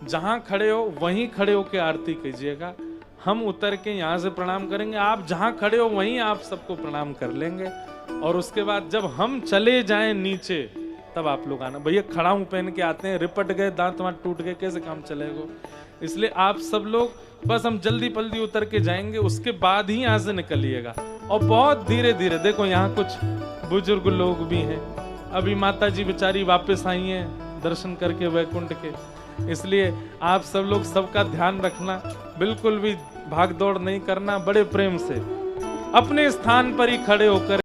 जहां खड़े हो वहीं खड़े हो के आरती कीजिएगा। हम उतर के यहाँ से प्रणाम करेंगे, आप जहां खड़े हो वहीं आप सबको प्रणाम कर लेंगे। और उसके बाद जब हम चले जाएं नीचे तब आप लोग आना। भैया खड़ा हूं पहन के आते हैं, रिपट गए, दांत वांत टूट गए, कैसे काम चलेगा? इसलिए आप सब लोग बस, हम जल्दी पल्दी उतर के जाएंगे, उसके बाद ही यहाँ से निकलिएगा। और बहुत धीरे धीरे, देखो यहाँ कुछ बुजुर्ग लोग भी हैं, अभी माता जी बेचारी वापस आई हैं दर्शन करके वैकुंठ के, इसलिए आप सब लोग सबका ध्यान रखना, बिल्कुल भी भाग दौड़ नहीं करना, बड़े प्रेम से अपने स्थान पर ही खड़े होकर